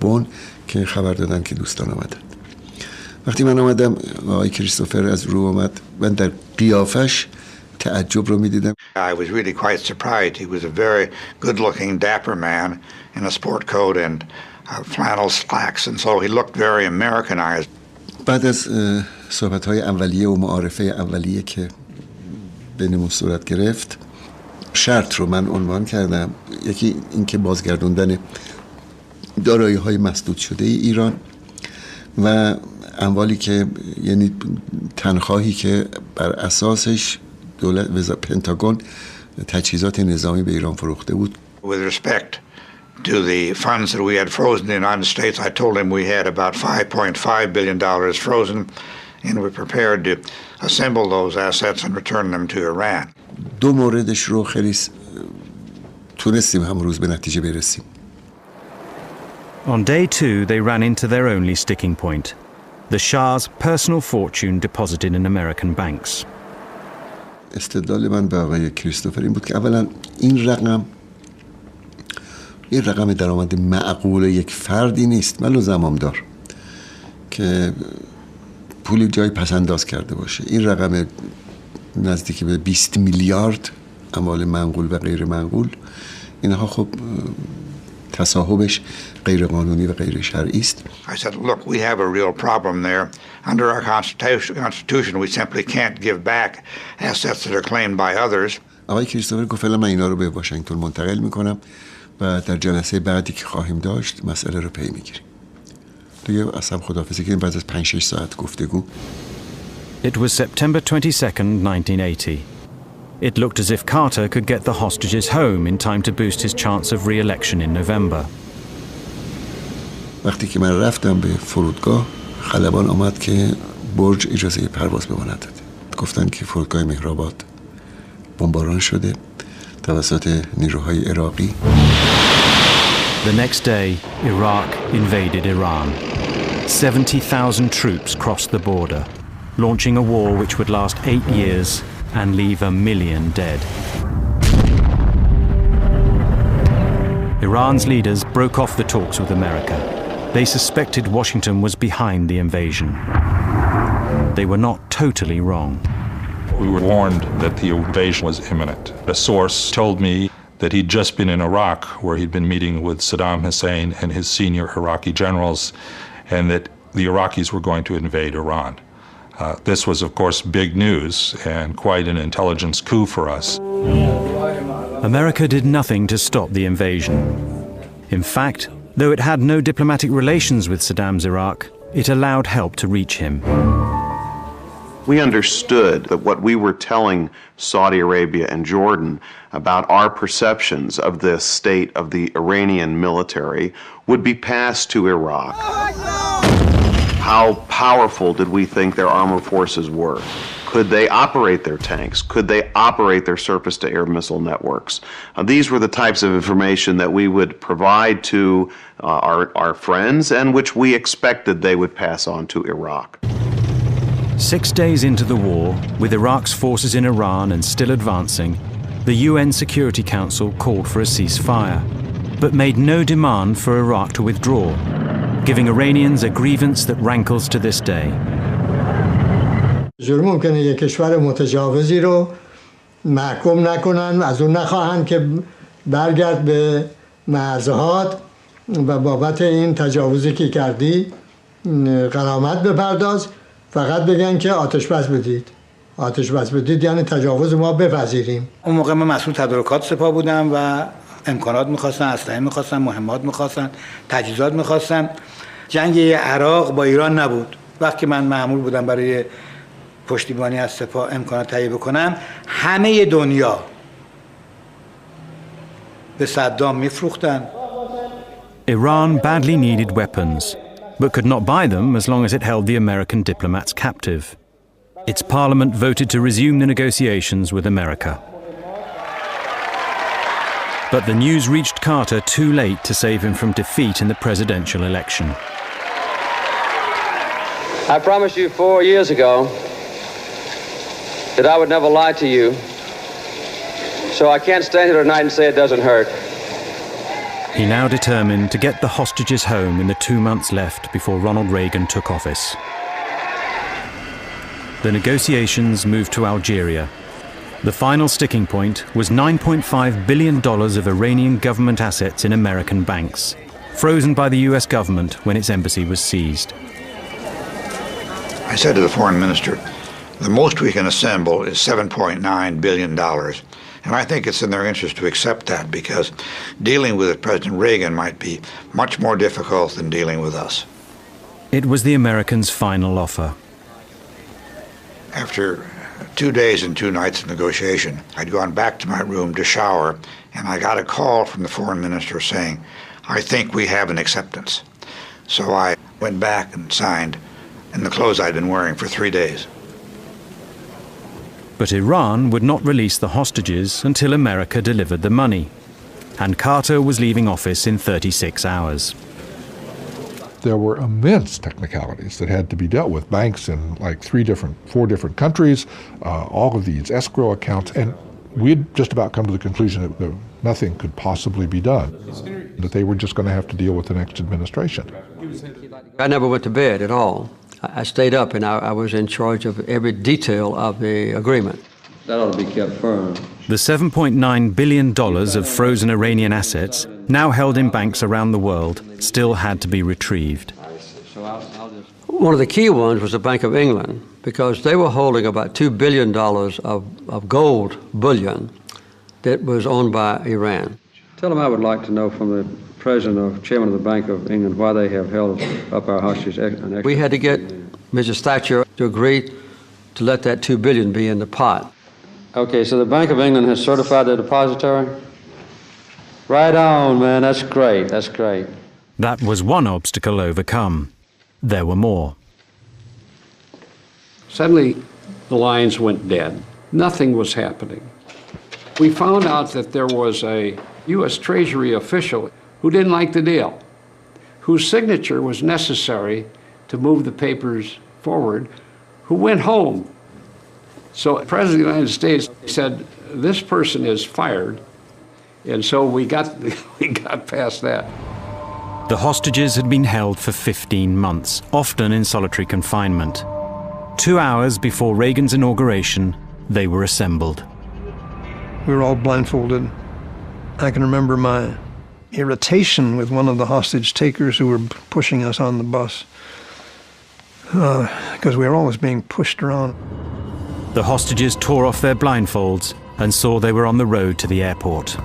بن که خبر دادن که دوستان آمدن. وقتی من آمدم آقای کریستوفر از رو اومد، من در قیافش تعجب رو می‌دیدم. I was really quite surprised. He was a very good-looking, dapper man in a sport coat and flannel slacks, and so he looked very Americanized. بعد از صحبت‌های اولیه و معارفه اولیه که بینمون صورت گرفت، شرط رو من عنوان کردم. یکی اینکه بازگردوندن دارایی‌های مسدود شده ایران و اموالی که یعنی تنخواهی که بر اساسش دولت پنتاگون تجهیزات نظامی به ایران فروخته بود. With respect to the funds that we had frozen in the United States, I told him we had about $5.5 billion frozen, and we're prepared to assemble those assets and return them to Iran. دو موردش رو خیلی تونستیم هم روز به نتیجه برسیم. On day 2, they ran into their only sticking point, the Shah's personal fortune deposited in American banks. استدلال من به آقای کریستوفر این بود که اولا این رقم درآمد معقول یک فردی نیست، ملو زمامدار که پولی جای پسنداز کرده باشه. این رقم نزدیک به 20 میلیارد اموال منقول و غیر منقول، اینها خب تصاحبش غیر قانونی و غیر شرعی است. I said, look, we have a real problem there. Under our constitution, we simply can't give back assets that are claimed by others. آقای کریستوفر گفت من اینا رو به واشنگتن منتقل میکنم و در جلسه بعدی که خواهیم داشت مسئله رو پی میگیریم. دیگه اصلا خداحافظی کردیم بعد از 5-6 ساعت گفتگو. It was September 22nd, 1980. It looked as if Carter could get the hostages home in time to boost his chance of re-election in November. وقتی که من رفتم به فرودگاه، خلبان آمد که برج اجازه پرواز به ما نداده. گفتن که فرودگاه مهرآباد بمباران شده توسط نیروهای عراقی. The next day, Iraq invaded Iran. 70,000 troops crossed the border, launching a war which would last 8 years and leave 1 million dead. Iran's leaders broke off the talks with America. They suspected Washington was behind the invasion. They were not totally wrong. We were warned that the invasion was imminent. A source told me that he'd just been in Iraq, where he'd been meeting with Saddam Hussein and his senior Iraqi generals, and that the Iraqis were going to invade Iran. This was, of course, big news and quite an intelligence coup for us. America did nothing to stop the invasion. In fact, though it had no diplomatic relations with Saddam's Iraq, it allowed help to reach him. We understood that what we were telling Saudi Arabia and Jordan about our perceptions of the state of the Iranian military would be passed to Iraq. How powerful did we think their armed forces were? Could they operate their tanks? Could they operate their surface-to-air missile networks? These were the types of information that we would provide to our friends and which we expected they would pass on to Iraq. 6 days into the war, with Iraq's forces in Iran and still advancing, the UN Security Council called for a ceasefire, but made no demand for Iraq to withdraw, giving Iranians a grievance that rankles to this day. زور ممکنه یک کشور متجاوزی رو محکوم نکنن، از اون نخواهند که برگرد به مرزهات و بابت این تجاوزی که کردی غرامت بپرداز، فقط بگن که آتش بس بدید. آتش بس بدید یعنی تجاوز ما بپذیریم. اون موقع من مسئول تدارکات سپاه بودم و امکانات می‌خواستن، اسلحه می‌خواستن، مهمات می‌خواستن، تجهیزات می‌خواستن. جنگ عراق با ایران نبود. وقتی من مأمور بودم برای پشتیبانی از سپاه امکانات تهیه بکنم، همه دنیا به صدام میفروختن. Iran badly needed weapons, but could not buy them as long as it held the American diplomats captive. Its parliament voted to resume the negotiations with America. But the news reached Carter too late to save him from defeat in the presidential election. I promised you 4 years ago that I would never lie to you, so I can't stand here tonight and say it doesn't hurt. He now determined to get the hostages home in the 2 months left before Ronald Reagan took office. The negotiations moved to Algeria. The final sticking point was $9.5 billion of Iranian government assets in American banks, frozen by the US government when its embassy was seized. I said to the foreign minister, the most we can assemble is $7.9 billion. And I think it's in their interest to accept that because dealing with President Reagan might be much more difficult than dealing with us. It was the Americans' final offer. After 2 days and 2 nights of negotiation, I'd gone back to my room to shower, and I got a call from the foreign minister saying, I think we have an acceptance. So I went back and signed in the clothes I'd been wearing for 3 days. But Iran would not release the hostages until America delivered the money, and Carter was leaving office in 36 hours. There were immense technicalities that had to be dealt with. Banks in like 4 different countries, all of these escrow accounts, and we'd just about come to the conclusion that nothing could possibly be done, that they were just going to have to deal with the next administration. I never went to bed at all. I stayed up and I was in charge of every detail of the agreement. That ought to be kept firm. The $7.9 billion of frozen Iranian assets, now held in banks around the world, still had to be retrieved. One of the key ones was the Bank of England, because they were holding about $2 billion of gold bullion that was owned by Iran. Tell them I would like to know from the President or Chairman of the Bank of England why they have held up our hostages. We had to get Mrs. Thatcher to agree to let that $2 billion be in the pot. Okay, so the Bank of England has certified the depository? Right on, man. That's great. That's great. That was one obstacle overcome. There were more. Suddenly, the lines went dead. Nothing was happening. We found out that there was a U.S. Treasury official who didn't like the deal, whose signature was necessary to move the papers forward, who went home. So the President of the United States said, this person is fired. And so we got past that. The hostages had been held for 15 months, often in solitary confinement. 2 hours before Reagan's inauguration, they were assembled. We were all blindfolded. I can remember my irritation with one of the hostage takers who were pushing us on the bus, because we were always being pushed around. The hostages tore off their blindfolds and saw they were on the road to the airport.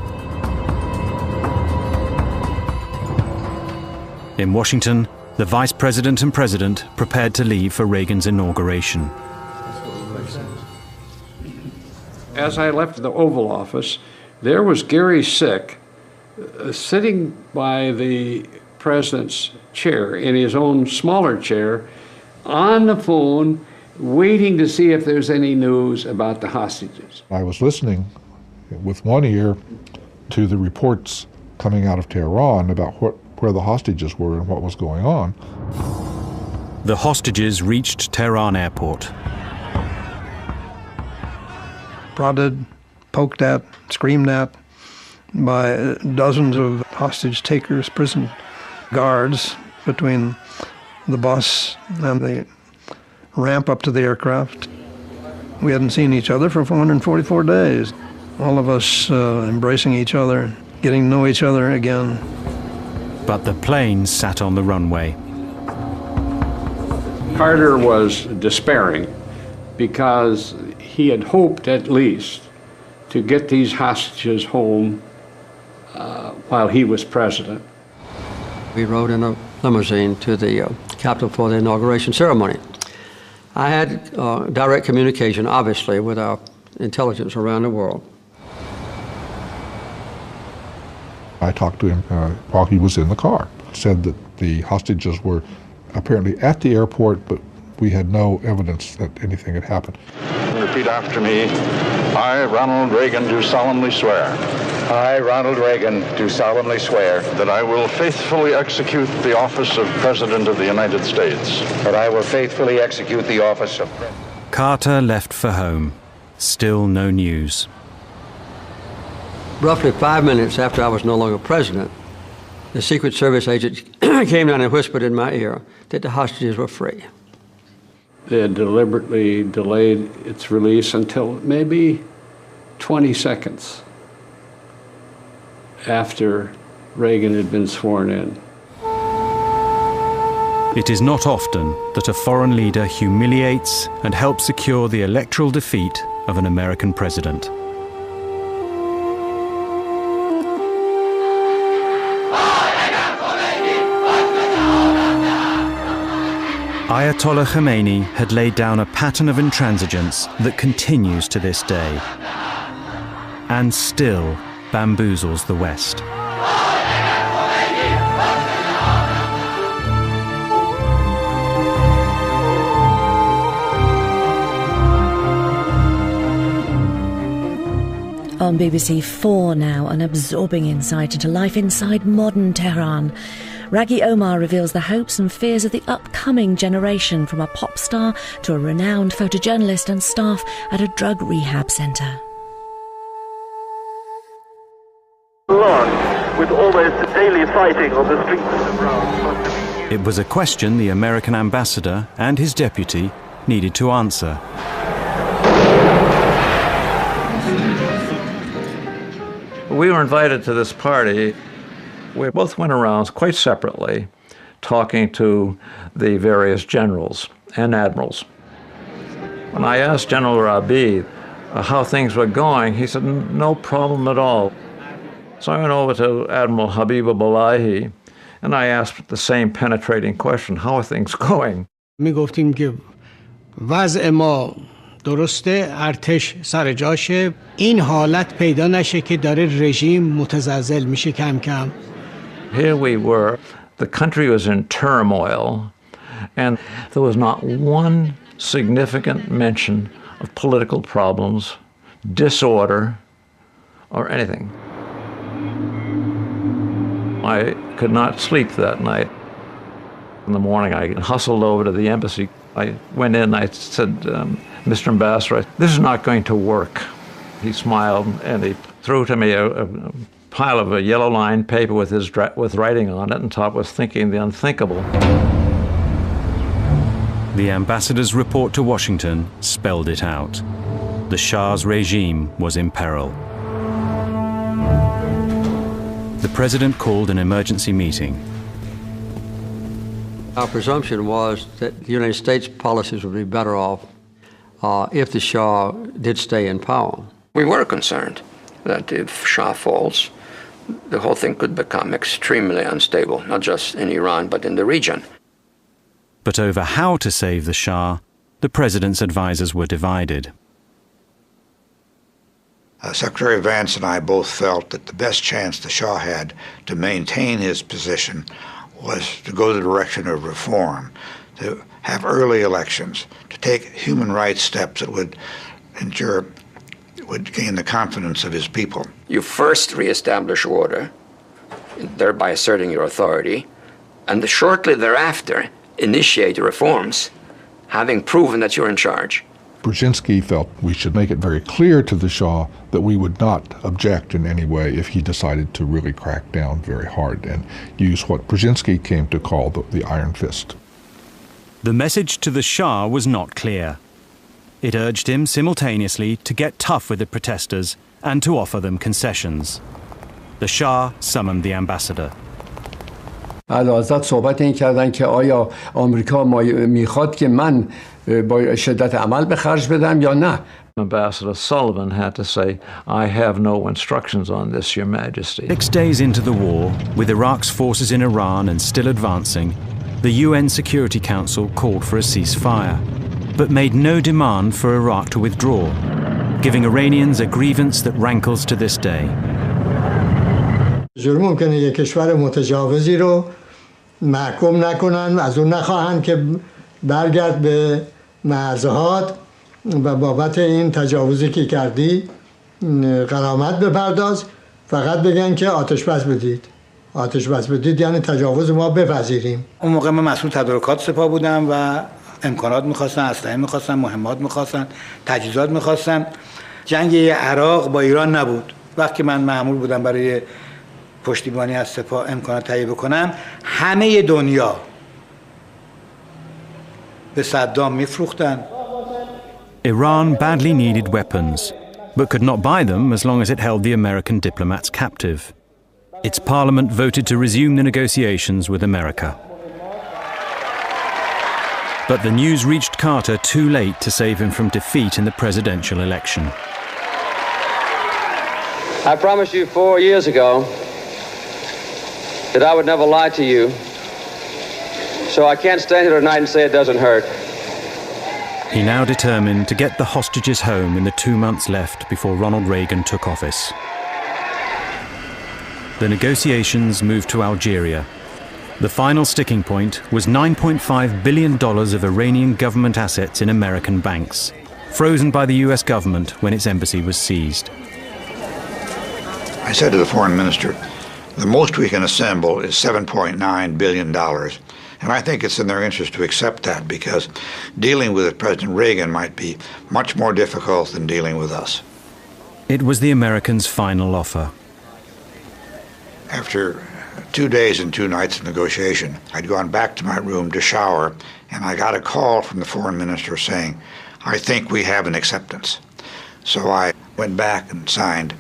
In Washington, the Vice President and President prepared to leave for Reagan's inauguration. As I left the Oval Office, there was Gary Sick sitting by the president's chair in his own smaller chair on the phone, waiting to see if there's any news about the hostages. I was listening with one ear to the reports coming out of Tehran about where the hostages were and what was going on. The hostages reached Tehran airport. Prodded, poked at, screamed at by dozens of hostage takers, prison guards between the bus and the ramp up to the aircraft. We hadn't seen each other for 444 days. All of us embracing each other, getting to know each other again. But the plane sat on the runway. Carter was despairing because he had hoped at least to get these hostages home while he was president. We rode in a limousine to the Capitol for the inauguration ceremony. I had direct communication, obviously, with our intelligence around the world. I talked to him while he was in the car. Said that the hostages were apparently at the airport, but we had no evidence that anything had happened. Repeat after me. I, Ronald Reagan, do solemnly swear. I, Ronald Reagan, do solemnly swear that I will faithfully execute the office of President of the United States. That I will faithfully execute the office of President. Carter left for home. Still no news. Roughly 5 minutes after I was no longer president, the Secret Service agent came down and whispered in my ear that the hostages were free. They had deliberately delayed its release until maybe 20 seconds after Reagan had been sworn in. It is not often that a foreign leader humiliates and helps secure the electoral defeat of an American president. Ayatollah Khomeini had laid down a pattern of intransigence that continues to this day and still bamboozles the West. On BBC 4 now, an absorbing insight into life inside modern Tehran. Raghi Omar reveals the hopes and fears of the upcoming generation, from a pop star to a renowned photojournalist and staff at a drug rehab centre. With almost daily fighting on the streets of Iran. It was a question the American ambassador and his deputy needed to answer. We were invited to this party. We both went around quite separately talking to the various generals and admirals. When I asked General Rabi how things were going, he said, no problem at all. So I went over to Admiral Habib Abdullahi and I asked the same penetrating question, how are things going? میگفتیم که وضع ما درسته ارتش سر جاشه این حالت پیدا نشه که داره رژیم متزلزل میشه کم کم. Here we were, the country was in turmoil, and there was not one significant mention of political problems, disorder, or anything. I could not sleep that night. In the morning, I hustled over to the embassy. I went in, I said, Mr. Ambassador, this is not going to work. He smiled and he threw to me a pile of a yellow lined paper with writing on it, and top was thinking the unthinkable. The ambassador's report to Washington spelled it out. The Shah's regime was in peril. The president called an emergency meeting. Our presumption was that the United States policies would be better off if the Shah did stay in power. We were concerned that if Shah falls, the whole thing could become extremely unstable, not just in Iran, but in the region. But over how to save the Shah, the president's advisors were divided. Secretary Vance and I both felt that the best chance the Shah had to maintain his position was to go the direction of reform, to have early elections, to take human rights steps that would ensure would gain the confidence of his people. You first reestablish order, thereby asserting your authority, and shortly thereafter initiate reforms, having proven that you're in charge. Brzezinski felt we should make it very clear to the Shah that we would not object in any way if he decided to really crack down very hard and use what Brzezinski came to call the iron fist. The message to the Shah was not clear. It urged him simultaneously to get tough with the protesters and to offer them concessions. The Shah summoned the ambassador. علازت صحبت این کردن که آیا آمریکا میخواد که من با شدت عمل به خرج بدم یا نه. Ambassador Sullivan had to say, I have no instructions on this, Your Majesty. 6 days into the war, with Iraq's forces in Iran and still advancing, the UN Security Council called for a ceasefire, but made no demand for Iraq to withdraw, giving Iranians a grievance that rankles to this day. جور ممکنه یک کشور متجاوزی رو محکوم نکنن، از اون نخواهن که برگرد به مرزهات و بابت این تجاوزی که کردی غرامت بپرداز، فقط بگن که آتش بس بدید. آتش بس بدید یعنی تجاوز ما بپذیریم. اون موقع من مسئول تدارکات سپاه بودم و امکانات میخواستن، اسلحه میخواستن، مهمات میخواستن، تجهیزات میخواستن. جنگ عراق با ایران نبود. وقتی من مأمور بودم برای پشتیبانی از سپاه امکانات تهیه بکنم، همه دنیا به صدام میفروختن. Iran badly needed weapons, but could not buy them as long as it held the American diplomats captive. Its parliament voted to resume the negotiations with America. But the news reached Carter too late to save him from defeat in the presidential election. I promised you 4 years ago that I would never lie to you, so I can't stand here tonight and say it doesn't hurt. He now determined to get the hostages home in the 2 months left before Ronald Reagan took office. The negotiations moved to Algeria. The final sticking point was $9.5 billion of Iranian government assets in American banks, frozen by the US government when its embassy was seized. I said to the foreign minister, the most we can assemble is $7.9 billion. And I think it's in their interest to accept that because dealing with President Reagan might be much more difficult than dealing with us. It was the Americans' final offer. After 2 days and 2 nights of negotiation, I'd gone back to my room to shower, and I got a call from the foreign minister saying, I think we have an acceptance. So I went back and signed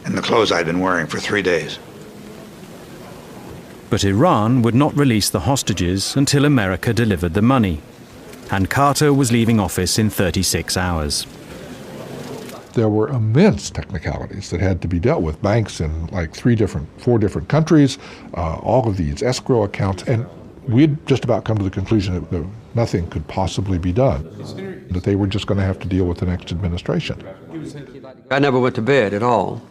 in the clothes I'd been wearing for 3 days. But Iran would not release the hostages until America delivered the money, and Carter was leaving office in 36 hours. There were immense technicalities that had to be dealt with. Banks in like 4 different countries, all of these escrow accounts, and we'd just about come to the conclusion that nothing could possibly be done. that they were just going to have to deal with the next administration. I never went to bed at all.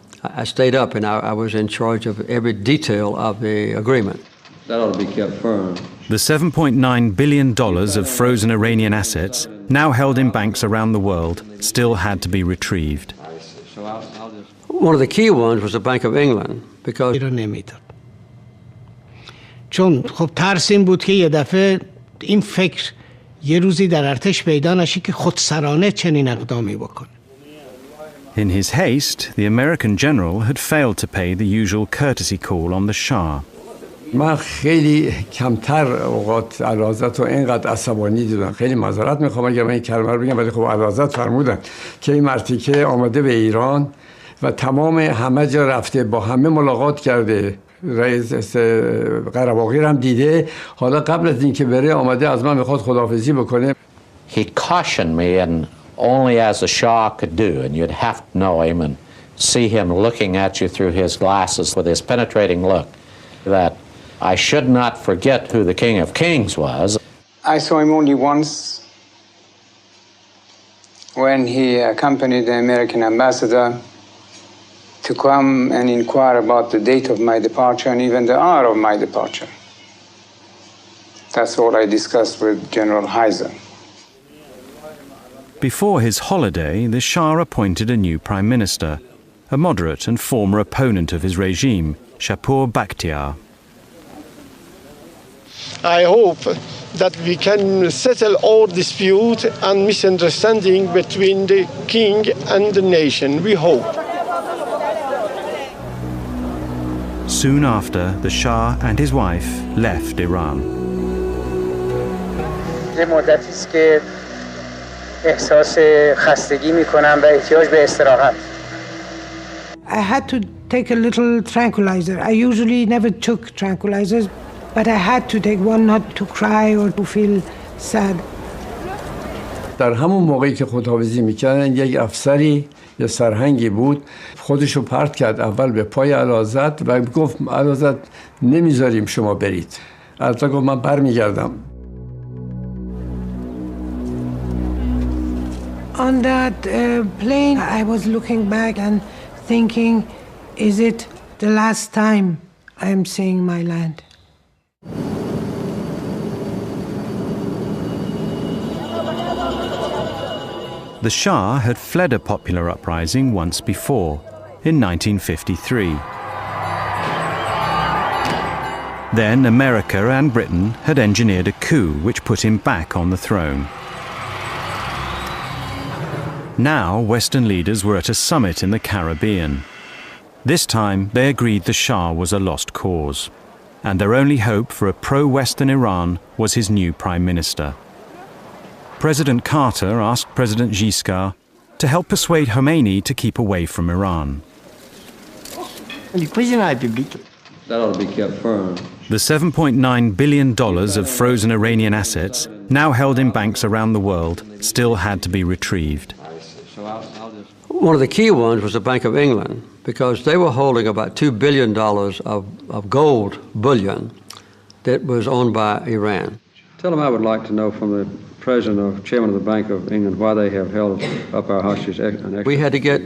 I stayed up and I was in charge of every detail of the agreement. That ought to be kept firm. The $7.9 billion of frozen Iranian assets, now held in banks around the world, still had to be retrieved. One of the key ones was the Bank of England, because چون خب ترس این بود که یه دفعه این فکر یه روزی در ارتش پیدا نشه که خودسرانه چنین اقدامی بکنه. In his haste, the American general had failed to pay the usual courtesy call on the Shah. من خیلی کمتر اوقات اعلیحضرت رو اینقدر عصبانی دیدم. خیلی معذرت میخوام اگر من این کلمه رو بگم، ولی خب اعلیحضرت فرمودن که این مرتیکه آمده به ایران و تمام همه جا رفته، با همه ملاقات کرده، رئیس قره‌باقی هم دیده، حالا قبل از اینکه بره آمده از من میخواد خداحافظی بکنه. He cautioned me, and only as a Shah could do, and you'd have to know him and see him looking at you through his glasses with his penetrating look, that I should not forget who the King of Kings was. I saw him only once when he accompanied the American ambassador to come and inquire about the date of my departure and even the hour of my departure. That's all I discussed with General Heiser. Before his holiday, the Shah appointed a new prime minister, a moderate and former opponent of his regime, Shapur Bakhtiar. I hope that we can settle all dispute and misunderstanding between the king and the nation. We hope. Soon after, the Shah and his wife left Iran. یه مدتی است که احساس خستگی می‌کنم و احتیاج به استراحت. I had to take a little tranquilizer. I usually never took tranquilizers, but I had to take one not to cry or to feel sad. در همون موقعی که خداحافظی میکردن یک افسری یه سرهنگی بود، خودشو پرت کرد اول به پای اعلیحضرت و گفت اعلیحضرت نمیذاریم شما برید. اعلیحضرت گفت من برمیگردم. On that plane, I was looking back and thinking, is it the last time I am seeing my land? The Shah had fled a popular uprising once before, in 1953. Then America and Britain had engineered a coup which put him back on the throne. Now Western leaders were at a summit in the Caribbean. This time they agreed the Shah was a lost cause, and their only hope for a pro-Western Iran was his new prime minister. President Carter asked President Giscard to help persuade Khomeini to keep away from Iran. That ought to be kept firm. The $7.9 billion of frozen Iranian assets, now held in banks around the world, still had to be retrieved. One of the key ones was the Bank of England, because they were holding about $2 billion of gold bullion that was owned by Iran. Tell them I would like to know from the President or Chairman of the Bank of England why they have held up our hostages. We had to get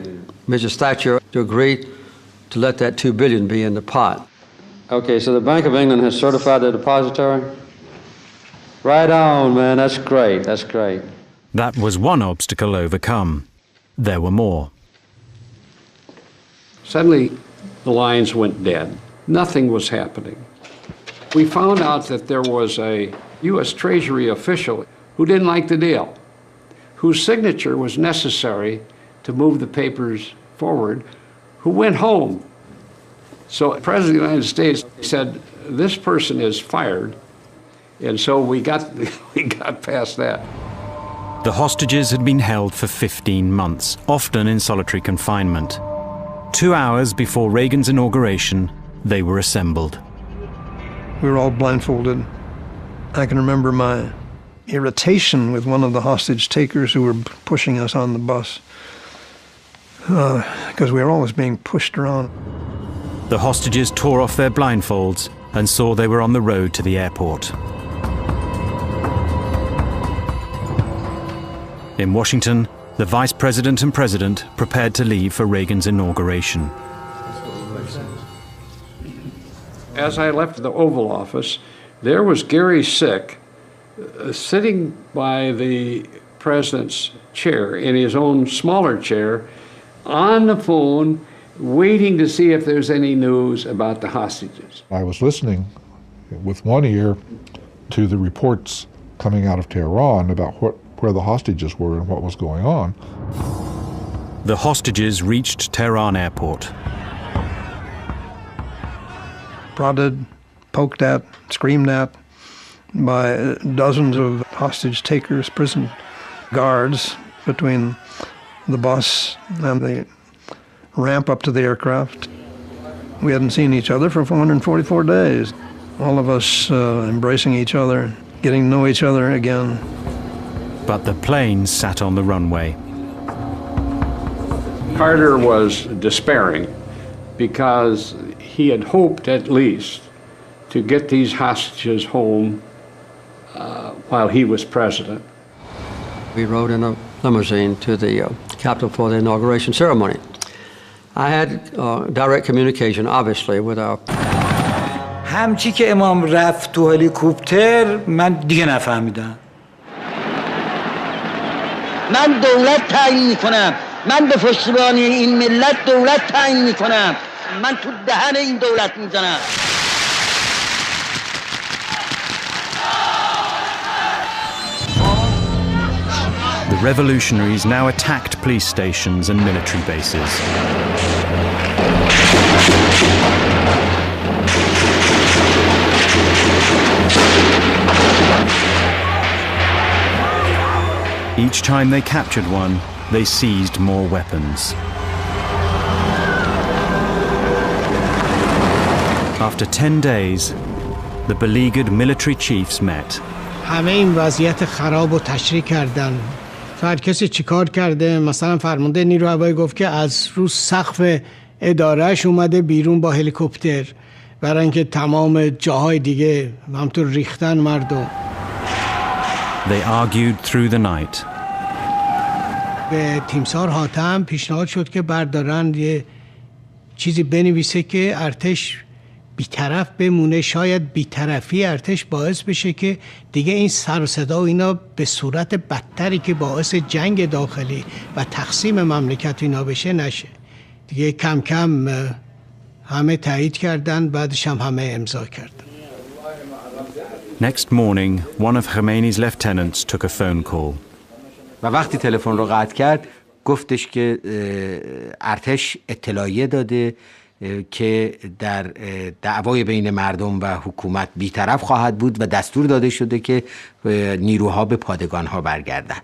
Mr. Thatcher to agree to let that $2 billion be in the pot. Okay, so the Bank of England has certified the depository? Right on, man, that's great, that's great. That was one obstacle overcome. There were more. Suddenly, the lines went dead. Nothing was happening. We found out that there was a U.S. Treasury official who didn't like the deal, whose signature was necessary to move the papers forward, who went home. So the President of the United States said, this person is fired, and so we got past that. The hostages had been held for 15 months, often in solitary confinement. 2 hours before Reagan's inauguration, they were assembled. We were all blindfolded. I can remember my irritation with one of the hostage takers who were pushing us on the bus, because we were always being pushed around. The hostages tore off their blindfolds and saw they were on the road to the airport. In Washington, the vice president and president prepared to leave for Reagan's inauguration. As I left the Oval Office, there was Gary Sick sitting by the president's chair in his own smaller chair on the phone, waiting to see if there's any news about the hostages. I was listening with one ear to the reports coming out of Tehran about where the hostages were and what was going on. The hostages reached Tehran airport. Prodded, poked at, screamed at by dozens of hostage takers, prison guards between the bus and the ramp up to the aircraft. We hadn't seen each other for 444 days. All of us embracing each other, getting to know each other again. But the plane sat on the runway. Carter was despairing because he had hoped at least to get these hostages home while he was president. We rode in a limousine to the Capitol for the inauguration ceremony. I had direct communication, obviously, with our... همچی که امام رفت تو هلیکوپتر من دیگه نفهمیدم. من دولت تعیین میکنم. من به پشتیبانی این ملت دولت تعیین میکنم. من تو دهن این دولت میزنم. The revolutionaries now attacked police stations and military bases. Each time they captured one, they seized more weapons. After 10 days, the beleaguered military chiefs met. همه این وضعیت خراب رو تشریح کردن. هر کسی چیکار کرده؟ مثلا فرمانده نیرو هوایی گفت که از رو سقف ادارهش اومده بیرون با هلیکوپتر برای اینکه تمام جاهای دیگه همطور ریختن مردم. They argued through the night. به تیمسار حاتم پیشنهاد شد که بردارن یه چیزی بنویسه که ارتش بی‌طرف بمونه. شاید بی‌طرفی ارتش باعث بشه که دیگه این سر و صدا و اینا به صورت بدتری که باعث جنگ داخلی و تقسیم مملکت اینا بشه نشه. دیگه کم کم همه تایید کردن، بعدش هم همه امضا کردن. Next morning, one of Khomeini's lieutenants took a phone call. و وقتی تلفن رو قطع کرد گفتش که ارتش اطلاعیه داده که در دعوای بین مردم و حکومت بی‌طرف خواهد بود و دستور داده شده که نیروها به پادگانها برگردن.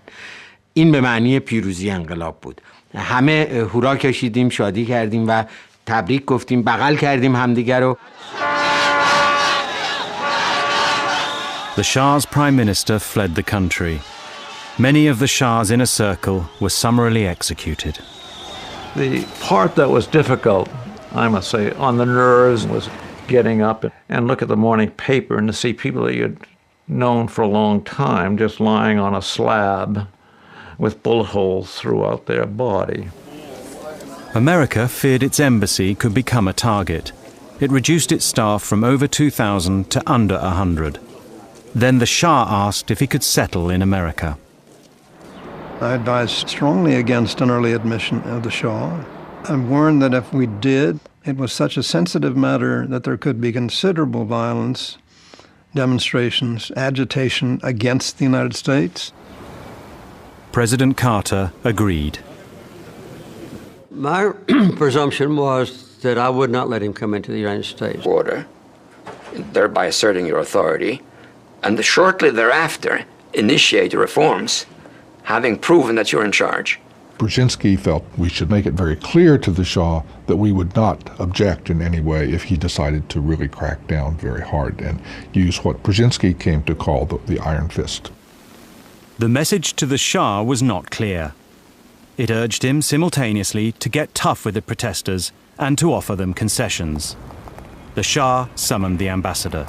این به معنی پیروزی انقلاب بود. همه هورا کشیدیم، شادی کردیم و تبریک گفتیم، بغل کردیم همدیگر رو. The Shah's prime minister fled the country. Many of the Shah's inner circle were summarily executed. The part that was difficult, I must say, on the nerves was getting up and look at the morning paper and to see people that you'd known for a long time just lying on a slab with bullet holes throughout their body. America feared its embassy could become a target. It reduced its staff from over 2,000 to under 100. Then the Shah asked if he could settle in America. I advised strongly against an early admission of the Shah. I'm warned that if we did, it was such a sensitive matter that there could be considerable violence, demonstrations, agitation against the United States. President Carter agreed. My presumption was that I would not let him come into the United States. Order, thereby asserting your authority, and shortly thereafter initiate reforms, having proven that you're in charge. Brzezinski felt we should make it very clear to the Shah that we would not object in any way if he decided to really crack down very hard and use what Brzezinski came to call the iron fist. The message to the Shah was not clear. It urged him simultaneously to get tough with the protesters and to offer them concessions. The Shah summoned the ambassador.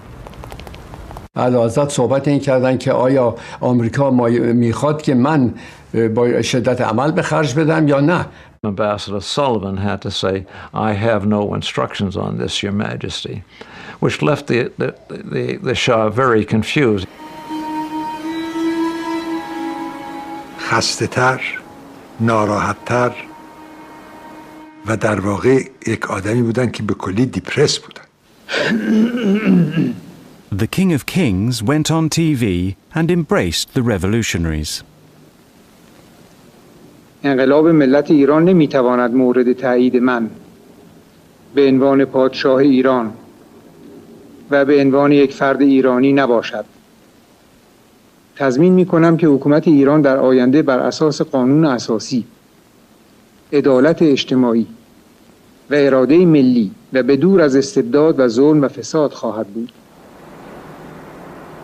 علازت صحبت این کردن که آیا آمریکا میخواد که من با شدت عمل به خرج بدم یا نه. Ambassador Sullivan had to say, I have no instructions on this, Your Majesty, which left the Shah very confused. خسته تر، ناراحت تر و در واقع یک آدمی بودن که به کلی دیپرس بودن. The King of Kings went on TV and embraced the revolutionaries. انقلاب ملت ایران نمیتواند مورد تایید من به عنوان پادشاه ایران و به عنوان یک فرد ایرانی نباشد. تضمین میکنم که حکومت ایران در آینده بر اساس قانون اساسی، عدالت اجتماعی و اراده ملی و به دور از استبداد و ظلم و فساد خواهد بود.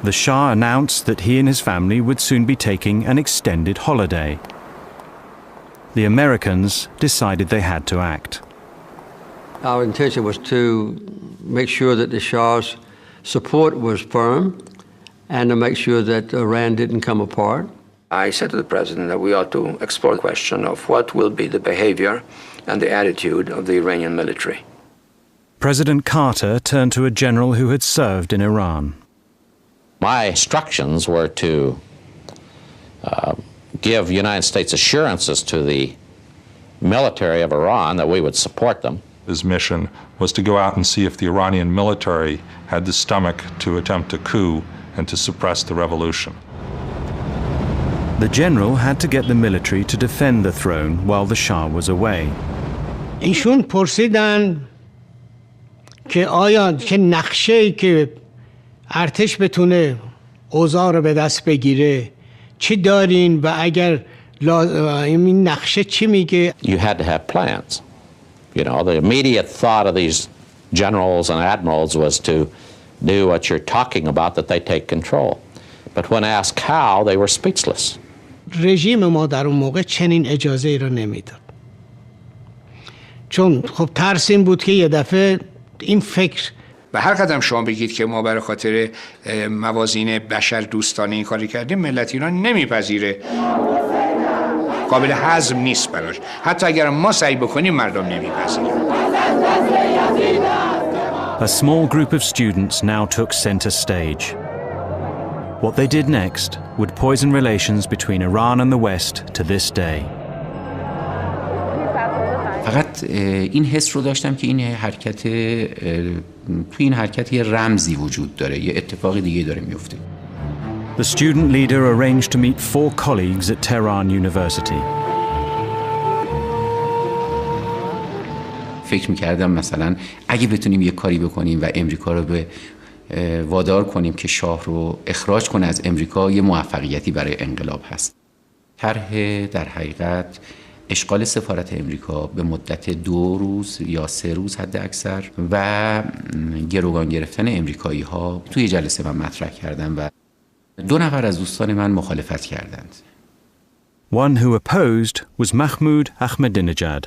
The Shah announced that he and his family would soon be taking an extended holiday. The Americans decided they had to act. Our intention was to make sure that the Shah's support was firm and to make sure that Iran didn't come apart. I said to the president that we ought to explore the question of what will be the behavior and the attitude of the Iranian military. President Carter turned to a general who had served in Iran. My instructions were to give United States assurances to the military of Iran that we would support them. His mission was to go out and see if the Iranian military had the stomach to attempt a coup and to suppress the revolution. The general had to get the military to defend the throne while the Shah was away. ایشون پرسیدن که آیا که نقشه‌ای که ارتش بتونه اوضاع رو به دست بگیره چی دارین و اگر این نقشه چی میگه؟ You had to have plans. You know, the immediate thought of these generals and admirals was to do what you're talking about, that they take control. But when asked how, they were speechless. رژیم ما در اون موقع چنین اجازه ای رو نمیداد. چون خب ترس این بود که یه دفعه این فکر و هر قدم شما بگید که ما برای خاطر موازین بشر دوستانه این کاری کردیم، ملت ایران نمیپذیره، قابل هضم نیست براش. حتی اگر ما سعی بکنیم مردم نمیپذیرن. A small group of students now took center stage. What they did next would poison relations between Iran and the West to this day. فقط این حس رو داشتم که این حرکت توی این حرکت یه رمزی وجود داره، یه اتفاق دیگه داره میفته. The student leader arranged to meet 4 colleagues at Tehran University. فکر می‌کردم مثلا اگه بتونیم یه کاری بکنیم و امریکا رو به وادار کنیم که شاه رو اخراج کنه از امریکا، یه موفقیتی برای انقلاب هست. طرح در حقیقت اشغال سفارت امریکا به مدت 2 روز یا 3 روز حد اکثر و گروگان گرفتن امریکایی ها توی جلسه من مطرح کردم و 2 نفر از دوستان من مخالفت کردند. One who opposed was Mahmoud Ahmadinejad,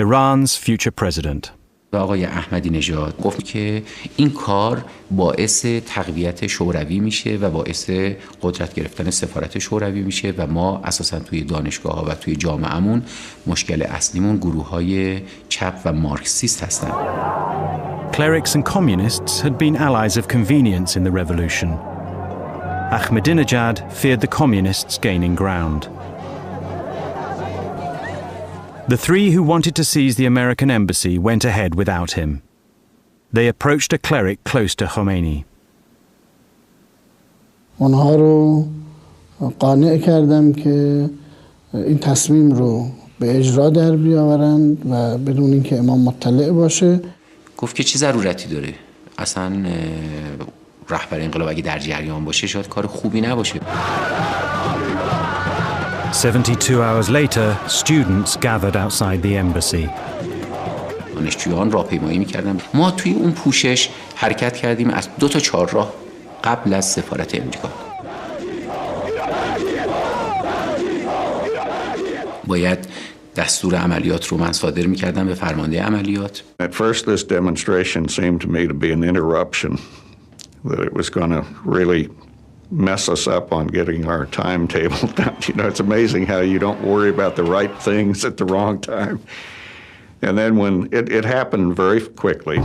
Iran's future president. آقای احمدی نژاد گفت که این کار باعث تقویت شوروی میشه و باعث قدرت گرفتن سفارت شوروی میشه و ما اساساً توی دانشگاه ها و توی جامعهمون مشکل اصلیمون گروه های چپ و مارکسیست هستن. Clerics and communists had been allies of convenience in the revolution. Ahmadinejad feared the communists gaining ground. The 3 who wanted to seize the American embassy went ahead without him. They approached a cleric close to Khomeini. اونها رو قانع کردم که این تصمیم رو به اجرا در بیاورند و بدون اینکه امام مطلع باشه. گفت که چه ضرورتی داره؟ اصلا رهبر انقلاب اگه در جریان باشه شاید کار خوبی نباشه. 72 hours later, students gathered outside the embassy. دانشجویان راهپیمایی می‌کردن. ما توی اون پوشش حرکت کردیم از 2 تا 4 راه قبل از سفارت امریکا. باید دستور عملیات رو من صادر می‌کردم به فرمانده عملیات. At first this demonstration seemed to me to be an interruption, that it was going to really mess us up on getting our timetable down. You know, it's amazing how you don't worry about the right things at the wrong time. And then when it happened very quickly,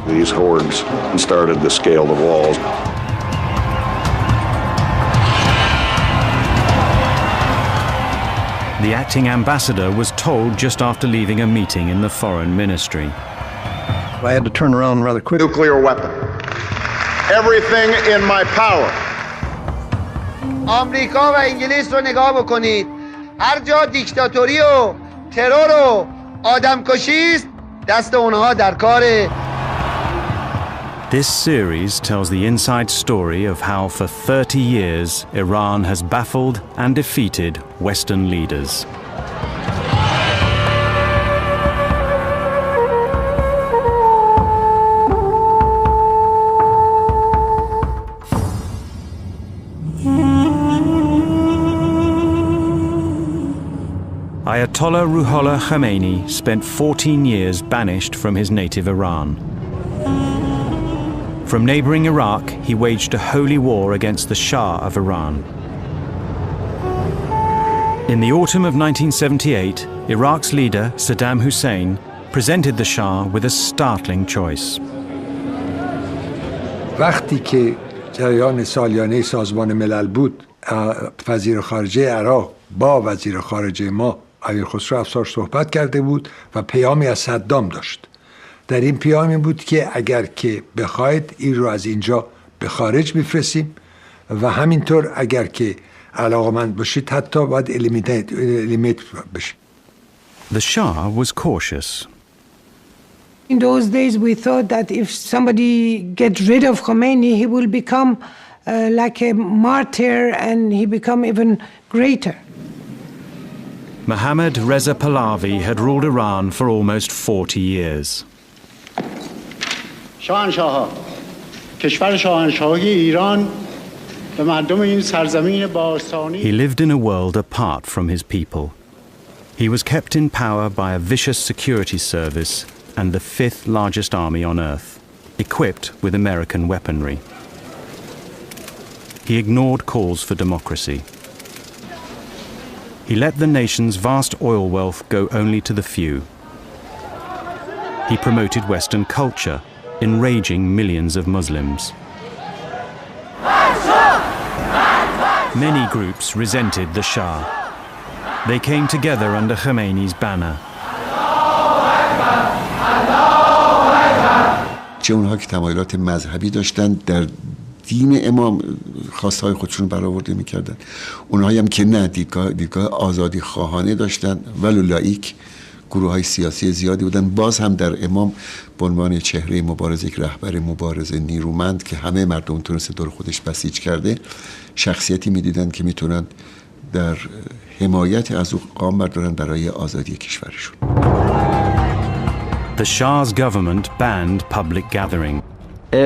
these hordes started to scale the walls. The acting ambassador was told just after leaving a meeting in the foreign ministry. I had to turn around rather quick. Nuclear weapon. Everything in my power. آمریکا و انگلیس رو نگاه بکنید. هر جا دیکتاتوری و ترور و آدمکشی است، دست اونها در کاره. This series tells the inside story of how for 30 years Iran has baffled and defeated Western leaders. Ayatollah Ruhollah Khomeini spent 14 years banished from his native Iran. From neighboring Iraq, he waged a holy war against the Shah of Iran. In the autumn of 1978, Iraq's leader, Saddam Hussein, presented the Shah with a startling choice. وقتی که جریان سالیانه سازمان ملل بود، وزیر خارجه عراق با وزیر خارجه ما امیر خسرو افسار صحبت کرده بود و پیامی از صدام داشت. در این پیامی بود که اگر که بخواید این رو از اینجا به خارج بفرستیم و همینطور اگر که علاقمند باشید حتی باید الیمیت بشید. The Shah was cautious. In those days we thought that if somebody gets rid of Khomeini, he will become like a martyr and he become even greater. Mohammad Reza Pahlavi had ruled Iran for almost 40 years. شاهنشاه‌ها کشور شاهنشاهی ایران به مردم این سرزمین باستانی. He lived in a world apart from his people. He was kept in power by a vicious security service and the fifth largest army on earth, equipped with American weaponry. He ignored calls for democracy. He let the nation's vast oil wealth go only to the few. He promoted Western culture, enraging millions of Muslims. Many groups resented the Shah. They came together under Khomeini's banner. چه اونها که تمایلات مذهبی داشتن در دین امام خواستهای خودشون برآورده میکردن، اونهایی هم که نه دیدگاه آزادی خواهانه داشتن ولو لایک، گروه های سیاسی زیادی بودن. باز هم در امام به عنوان چهره مبارز، یک رهبر مبارز نیرومند که همه مردم تونسته دور خودش بسیج کرده، شخصیتی میدیدن که میتونن در حمایت از او قام بردارن برای آزادی کشورشون. The Shah's government banned public gathering.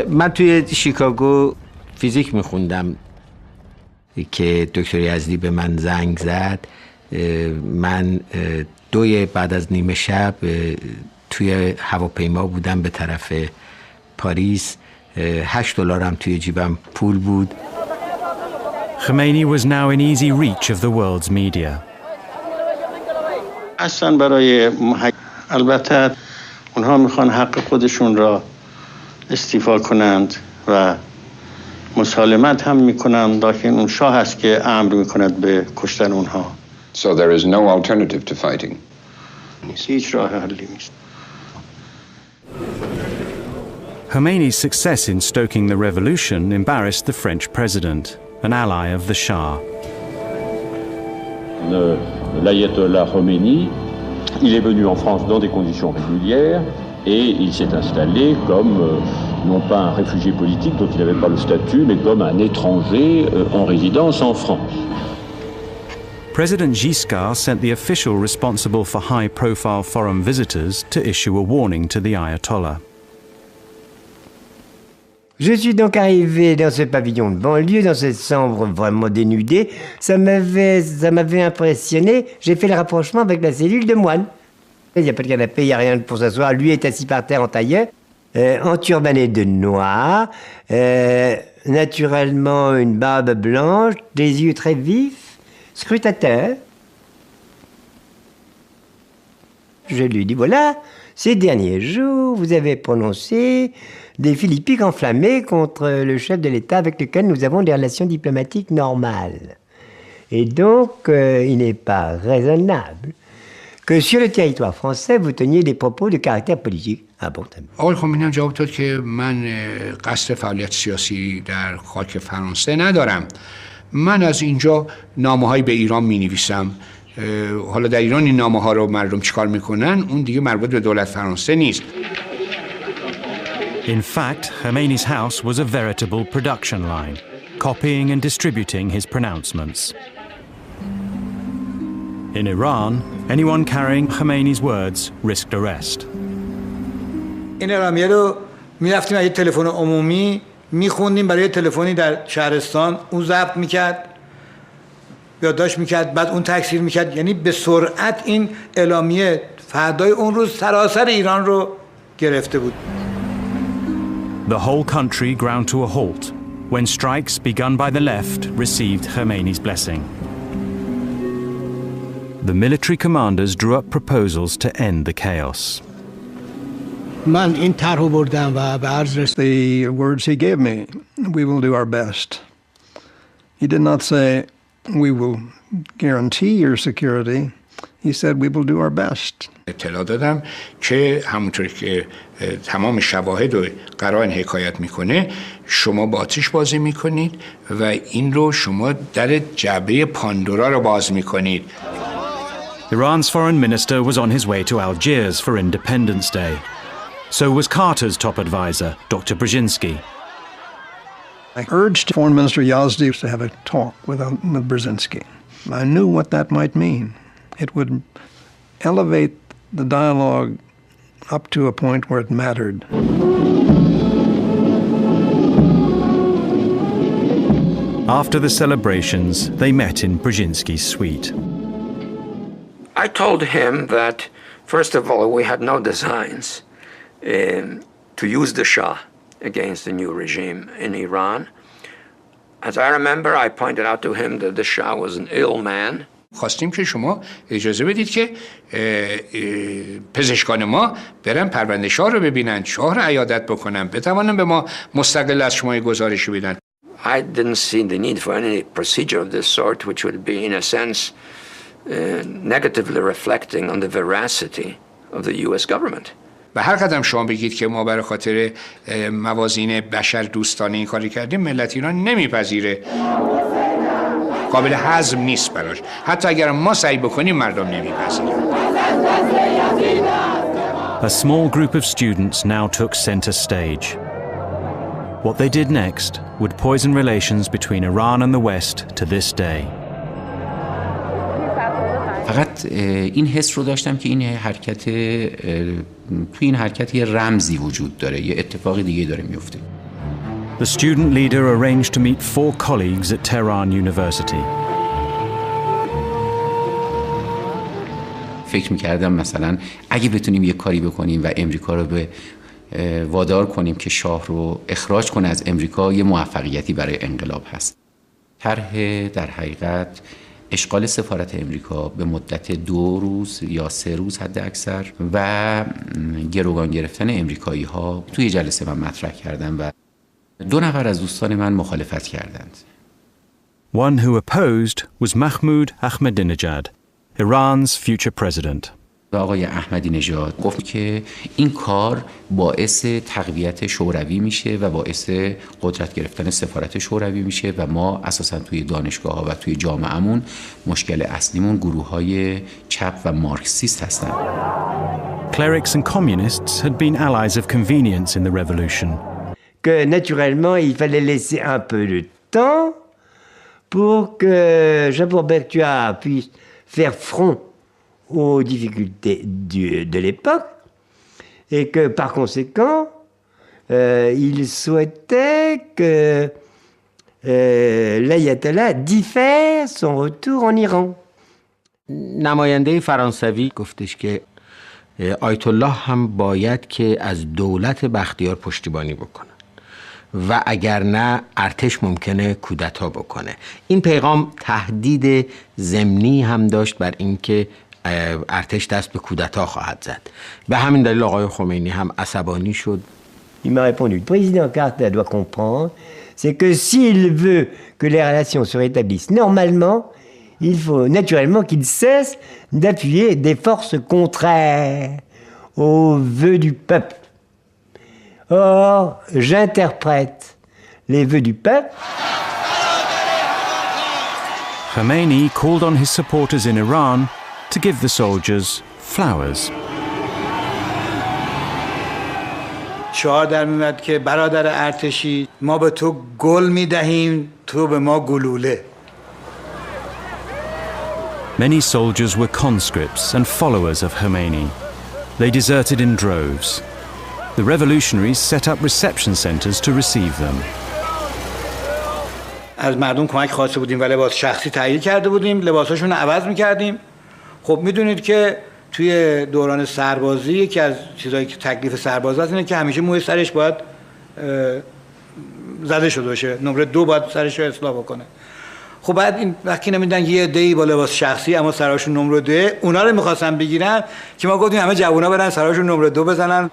من توی شیکاگو فیزیک میخوندم که دکتر یزدی به من زنگ زد. من 2 بعد از نیمه شب توی هواپیما بودم به طرف پاریس. $8 هم توی جیبم پول بود. Khomeini was now in easy reach of the world's media. اصلا برای البته اونها میخوان حق خودشون را استیفا کنند و مسالمت هم میکنند، لکن اون شاه هست که امر میکند به کشتن اونها. So there is no alternative to fighting. هیچ راه حلی نیست. Khomeini's success in stoking the revolution embarrassed the French president, an ally of the Shah. L'ayatollah Khomeini, il est venu en France dans des conditions régulières et il s'est installé comme non pas un réfugié politique dont il n'avait pas le statut, mais comme un étranger en résidence en France. President Giscard sent the official responsible for high-profile foreign visitors to issue a warning to the Ayatollah. Je suis donc arrivé dans ce pavillon de banlieue, dans cette chambre vraiment dénudée. Ça m'avait impressionné. J'ai fait le rapprochement avec la cellule de moine. Il n'y a pas de canapé, il n'y a rien pour s'asseoir. Lui est assis par terre en tailleur. enturbané de noir, naturellement une barbe blanche, des yeux très vifs, scrutateurs. Je lui dis, voilà, ces derniers jours, vous avez prononcé des philippiques enflammés contre le chef de l'État avec lequel nous avons des relations diplomatiques normales. Et donc, il n'est pas raisonnable que sur le territoire français, vous teniez des propos de caractère politique. Ah bon, آقای خمینی هم جواب داد که من قصد فعالیت سیاسی در خاک فرانسه ندارم. من از اینجا نامه‌هایی به ایران می‌نویسم. حالا در ایران این نامه‌ها رو مردم چیکار میکنن اون دیگه مربوط به دولت فرانسه نیست. In fact, Khomeini's house was a veritable production line, copying and distributing his pronouncements. In Iran, anyone carrying Khomeini's words risked arrest. این اعلامیه رو میرفتیم از تلفن عمومی میخوندیم برای تلفنی در شهرستان، اون ضبط میکرد، یادداشت میکرد، بعد اون تکثیر میکرد. یعنی به سرعت این اعلامیه فردای اون روز سراسر ایران رو گرفته بود. The whole country ground to a halt when strikes begun by the left received Khomeini's blessing. The military commanders drew up proposals to end the chaos. من این طرحو بردم و به عرض رسید. The words he gave me, we will do our best. He did not say, we will guarantee your security. He said, we will do our best. اطلاع دادم که همونطوری که تمام شواهد و قرائن حکایت میکنه شما با آتش بازی میکنید و این رو شما در جعبه پاندورا رو باز میکنید. Iran's foreign minister was on his way to Algiers for Independence Day. So was Carter's top advisor, Dr. Brzezinski. I urged Foreign Minister Yazdi to have a talk with Brzezinski. I knew what that might mean. It would elevate the dialogue up to a point where it mattered. After the celebrations, they met in Brzezinski's suite. I told him that, first of all, we had no designs to use the Shah against the new regime in Iran. As I remember, I pointed out to him that the Shah was an ill man. خواستیم که شما اجازه بدید که پزشکان ما برن پرونده شاه رو ببینن، شاه رو عیادت بکنن، بتوانن به ما مستقل از شما گزارشی بدن. I didn't see the need for any procedure of this sort, which would be, in a sense, negatively reflecting on the veracity of the U.S. government. و هر قدم شما بگید که ما برای خاطر موازین بشر دوستانه این کاری کردیم، ملت ایران نمیپذیره. قابل هضم نیست براش. حتی اگر ما سعی بکنیم مردم نمیپذیرن. A small group of students now took center stage. What they did next would poison relations between Iran and the West to this day. فقط این حس رو داشتم که این حرکت تو این حرکت یه رمزی وجود داره، یه اتفاق دیگه داره میفته. The student leader arranged to meet 4 colleagues at Tehran University. فکر می‌کردم مثلا اگه بتونیم یه کاری بکنیم و امریکا رو به وادار کنیم که شاه رو اخراج کنه از امریکا، یه موفقیتی برای انقلاب هست. طرح در حقیقت اشغال سفارت امریکا به مدت 2 روز یا 3 روز حد اکثر و گروگان گرفتن امریکایی ها توی جلسه من مطرح کردم و 2 نفر از دوستان من مخالفت کردند. One who opposed was Mahmoud Ahmadinejad, Iran's future president. آقای احمدی نژاد گفت که این کار باعث تقویت شوروی میشه و باعث قدرت گرفتن سفارت شوروی میشه و ما اساساً توی دانشگاه‌ها و توی جامعهمون مشکل اصلیمون گروه‌های چپ و مارکسیست هستن. Clerics and communists had been allies of convenience in the revolution. Que naturellement, il fallait laisser un peu de temps pour que Jean-Paul puisse faire front aux difficultés de l'époque et que par conséquent, il souhaitait que l'ayatollah diffère son retour en Iran. نماینده فرانسوی گفتش که آیت الله هم باید که از دولت بختیار پشتیبانی بکنه و اگر نه ارتش ممکنه کودتا بکنه. این پیغام تهدید ضمنی هم داشت بر اینکه ارتش دست به کودتا خواهد زد. به همین دلیل آقای خمینی هم عصبانی شد. Il m'a répondu, le président Carter doit comprendre, c'est que s'il veut que les relations se rétablissent normalement, il faut naturellement qu'il cesse d'appuyer des forces contraires aux vœux du peuple. Or, j'interprète les vœux du peuple. Khomeini called on his supporters in Iran to give the soldiers flowers. شعار در میاد که برادر ارتشی ما به تو گل میدهیم تو به ما گلوله. Many soldiers were conscripts and followers of Khomeini. They deserted in droves. The revolutionaries set up reception centers to receive them. از مردم کمک خواسته بودیم و لباس شخصی تهیه کرده بودیم، لباساشون رو عوض می‌کردیم. خب میدونید که توی دوران سربازی یکی از چیزایی که تکلیف سرباز است اینه که همیشه موی سرش باید زده شده باشه، نمره 2 باید سرش رو اصلاح بکنه. خب بعد این وقتی نمیدن یه عده‌ای با لباس شخصی اما سراشون نمره 2، اونا رو می‌خواستن بگیرن که ما گفتیم همه جوونا برن سراشون نمره 2 بزنن.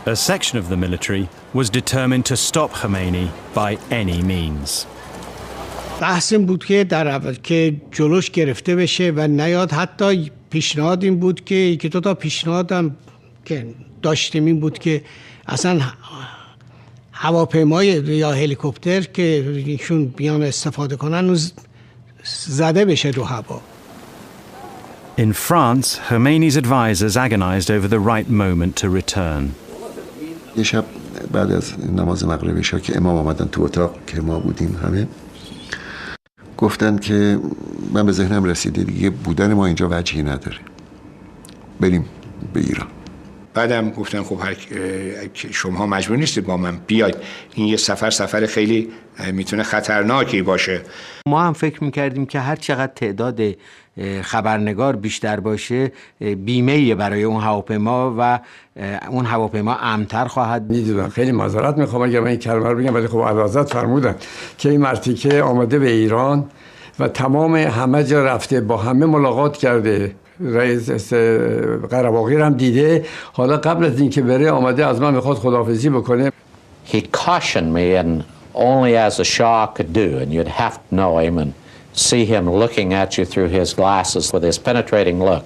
A section of the military was determined to stop Khomeini by any means. بحث این بود که در اول که جلوش گرفته بشه و نیاد. حتی پیشنهاد این بود که یکی دو تا پیشنهادم که داشتیم این بود که اصلا هواپیمای یا هلیکوپتر که ایشون بیان استفاده کنن زده بشه رو هوا. In France, Khomeini's advisors agonized over the right moment to return. یه شب بعد از نماز مغرب عشا که امام آمدن تو اتاق که ما بودیم همه، گفتن که من به ذهنم رسیده دیگه بودن ما اینجا وجهی نداره، بریم به ایران. بعدم گفتن خب شما مجبور نیستید با من بیاید، این یه سفر خیلی میتونه خطرناکی باشه. ما هم فکر میکردیم که هر چقدر تعداد خبرنگار بیشتر باشه بیمه‌ای برای اون هواپیما و اون هواپیما امن‌تر خواهد. میدونم خیلی معذرت میخوام اگر من این کلمه رو بگم، ولی خب اعلیحضرت فرمودن که این مرتیکه آمده به ایران و تمام همه جا رفته، با همه ملاقات کرده، رئیس قره‌باقی هم دیده، حالا قبل از اینکه بره آمده از من میخواد خداحافظی بکنه. He cautioned me in only as a Shah could do, and you'd have to know him and see him looking at you through his glasses with his penetrating look,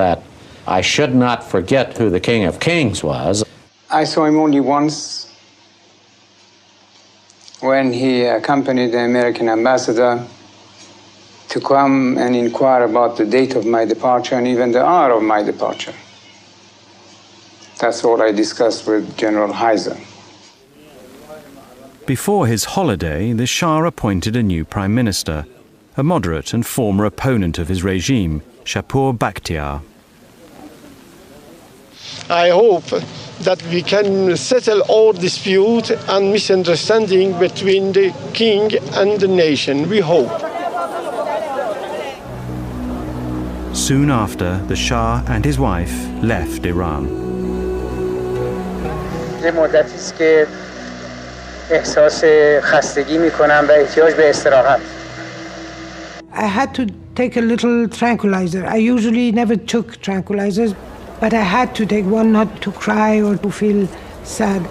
that I should not forget who the King of Kings was. I saw him only once when he accompanied the American ambassador to come and inquire about the date of my departure and even the hour of my departure. That's all I discussed with General Heiser. Before his holiday, the Shah appointed a new prime minister, a moderate and former opponent of his regime, Shapur Bakhtiar. I hope that we can settle all dispute and misunderstanding between the king and the nation. We hope. Soon after, the Shah and his wife left Iran. یه مدتی است که احساس خستگی می‌کنم و احتیاج به استراحت. I had to take a little tranquilizer. I usually never took tranquilizers, but I had to take one not to cry or to feel sad.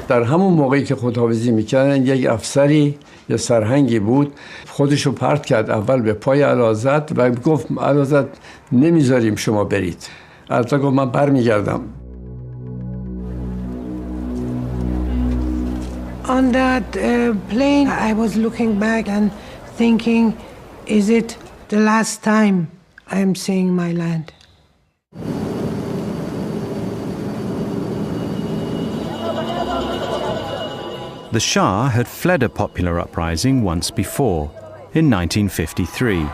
در همون موقعی که خداحافظی میکردن یک افسری یه سرهنگی بود خودشو پرت کرد اول به پای اعلیحضرت و گفت اعلیحضرت نمیذاریم شما برید. اعلیحضرت گفت من برمیگردم. On that plane, I was looking back and thinking, is it the last time I am seeing my land? The Shah had fled a popular uprising once before, in 1953.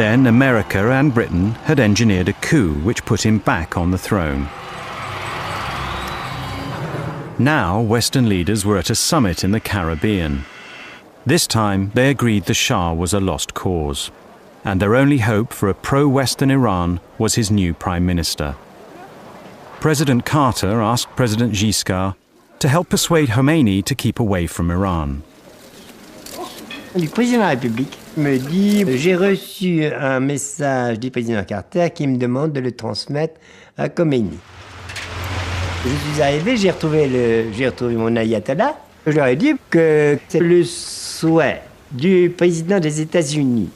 Then America and Britain had engineered a coup which put him back on the throne. Now Western leaders were at a summit in the Caribbean. This time they agreed the Shah was a lost cause. and their only hope for a pro-Western Iran was his new prime minister. President Carter asked President Giscard to help persuade Khomeini to keep away from Iran. Le président de la République me dit « J'ai reçu un message du président Carter qui me demande de le transmettre à Khomeini. » Je suis arrivé, j'ai retrouvé mon ayatollah. Je leur ai dit que c'est le souhait du président des États-Unis,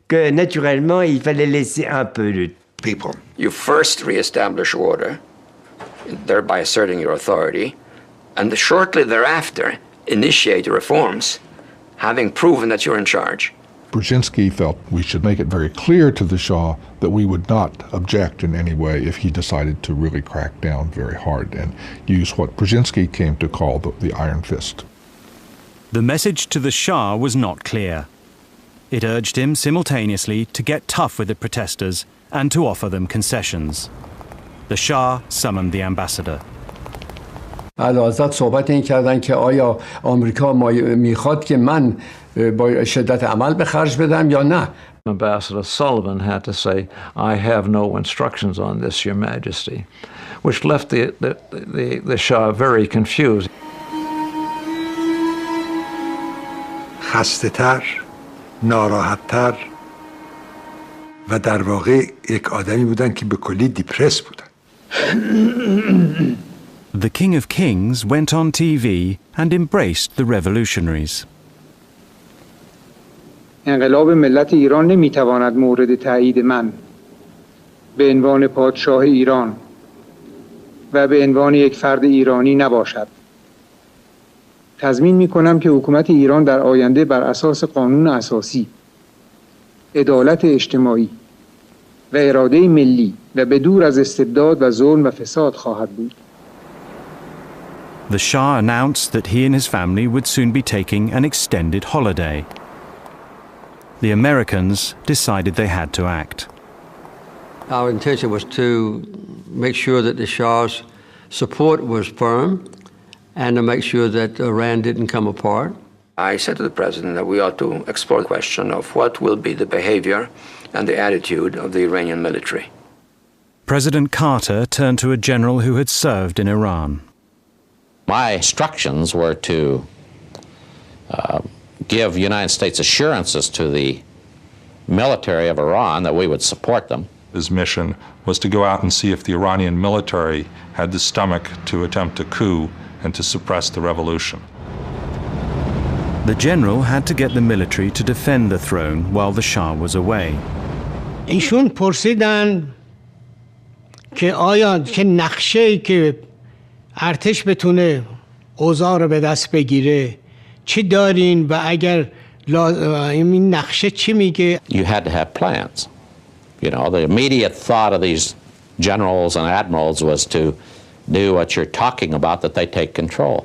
que naturellement il fallait laisser un peu de people. You first re-establish order, thereby asserting your authority, and shortly thereafter initiate reforms, having proven that you're in charge. Brzezinski felt we should make it very clear to the Shah that we would not object in any way if he decided to really crack down very hard and use what Brzezinski came to call the iron fist. The message to the Shah was not clear. It urged him simultaneously to get tough with the protesters and to offer them concessions. The Shah summoned the ambassador. علازت صحبت این کردن که آیا آمریکا میخواد که من با شدت عمل به خرج بدم یا نه. Ambassador Sullivan had to say, I have no instructions on this, Your Majesty, which left the Shah very confused. خسته تر، ناراحت تر و در واقع یک آدمی بودن که به کلی دیپرس بودن. The King of Kings went on TV and embraced the revolutionaries. انقلاب ملت ایران نمیتواند مورد تایید من به عنوان پادشاه ایران و به عنوان یک فرد ایرانی نباشد. تضمین میکنم که حکومت ایران در آینده بر اساس قانون اساسی، عدالت اجتماعی و اراده ملی و به دور از استبداد و ظلم و فساد خواهد بود. The Shah announced that he and his family would soon be taking an extended holiday. The Americans decided they had to act. Our intention was to make sure that the Shah's support was firm and to make sure that Iran didn't come apart. I said to the president that we ought to explore the question of what will be the behavior and the attitude of the Iranian military. President Carter turned to a general who had served in Iran. My instructions were to give United States assurances to the military of Iran that we would support them. His mission was to go out and see if the Iranian military had the stomach to attempt a coup and to suppress the revolution. The general had to get the military to defend the throne while the Shah was away. ایشون پرسیدن که آیا که نقشه‌ای که ارتش بتونه اوضاع رو به دست بگیره چی دارین و اگر این نقشه چی میگه؟ You had to have plans. You know, the immediate thought of these generals and admirals was to do what you're talking about, that they take control.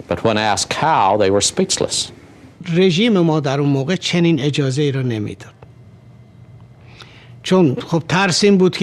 But when asked how, they were speechless. رژیم ما در اون موقع چنین اجازه ای رو نمیداد. چون خب ترس این بود که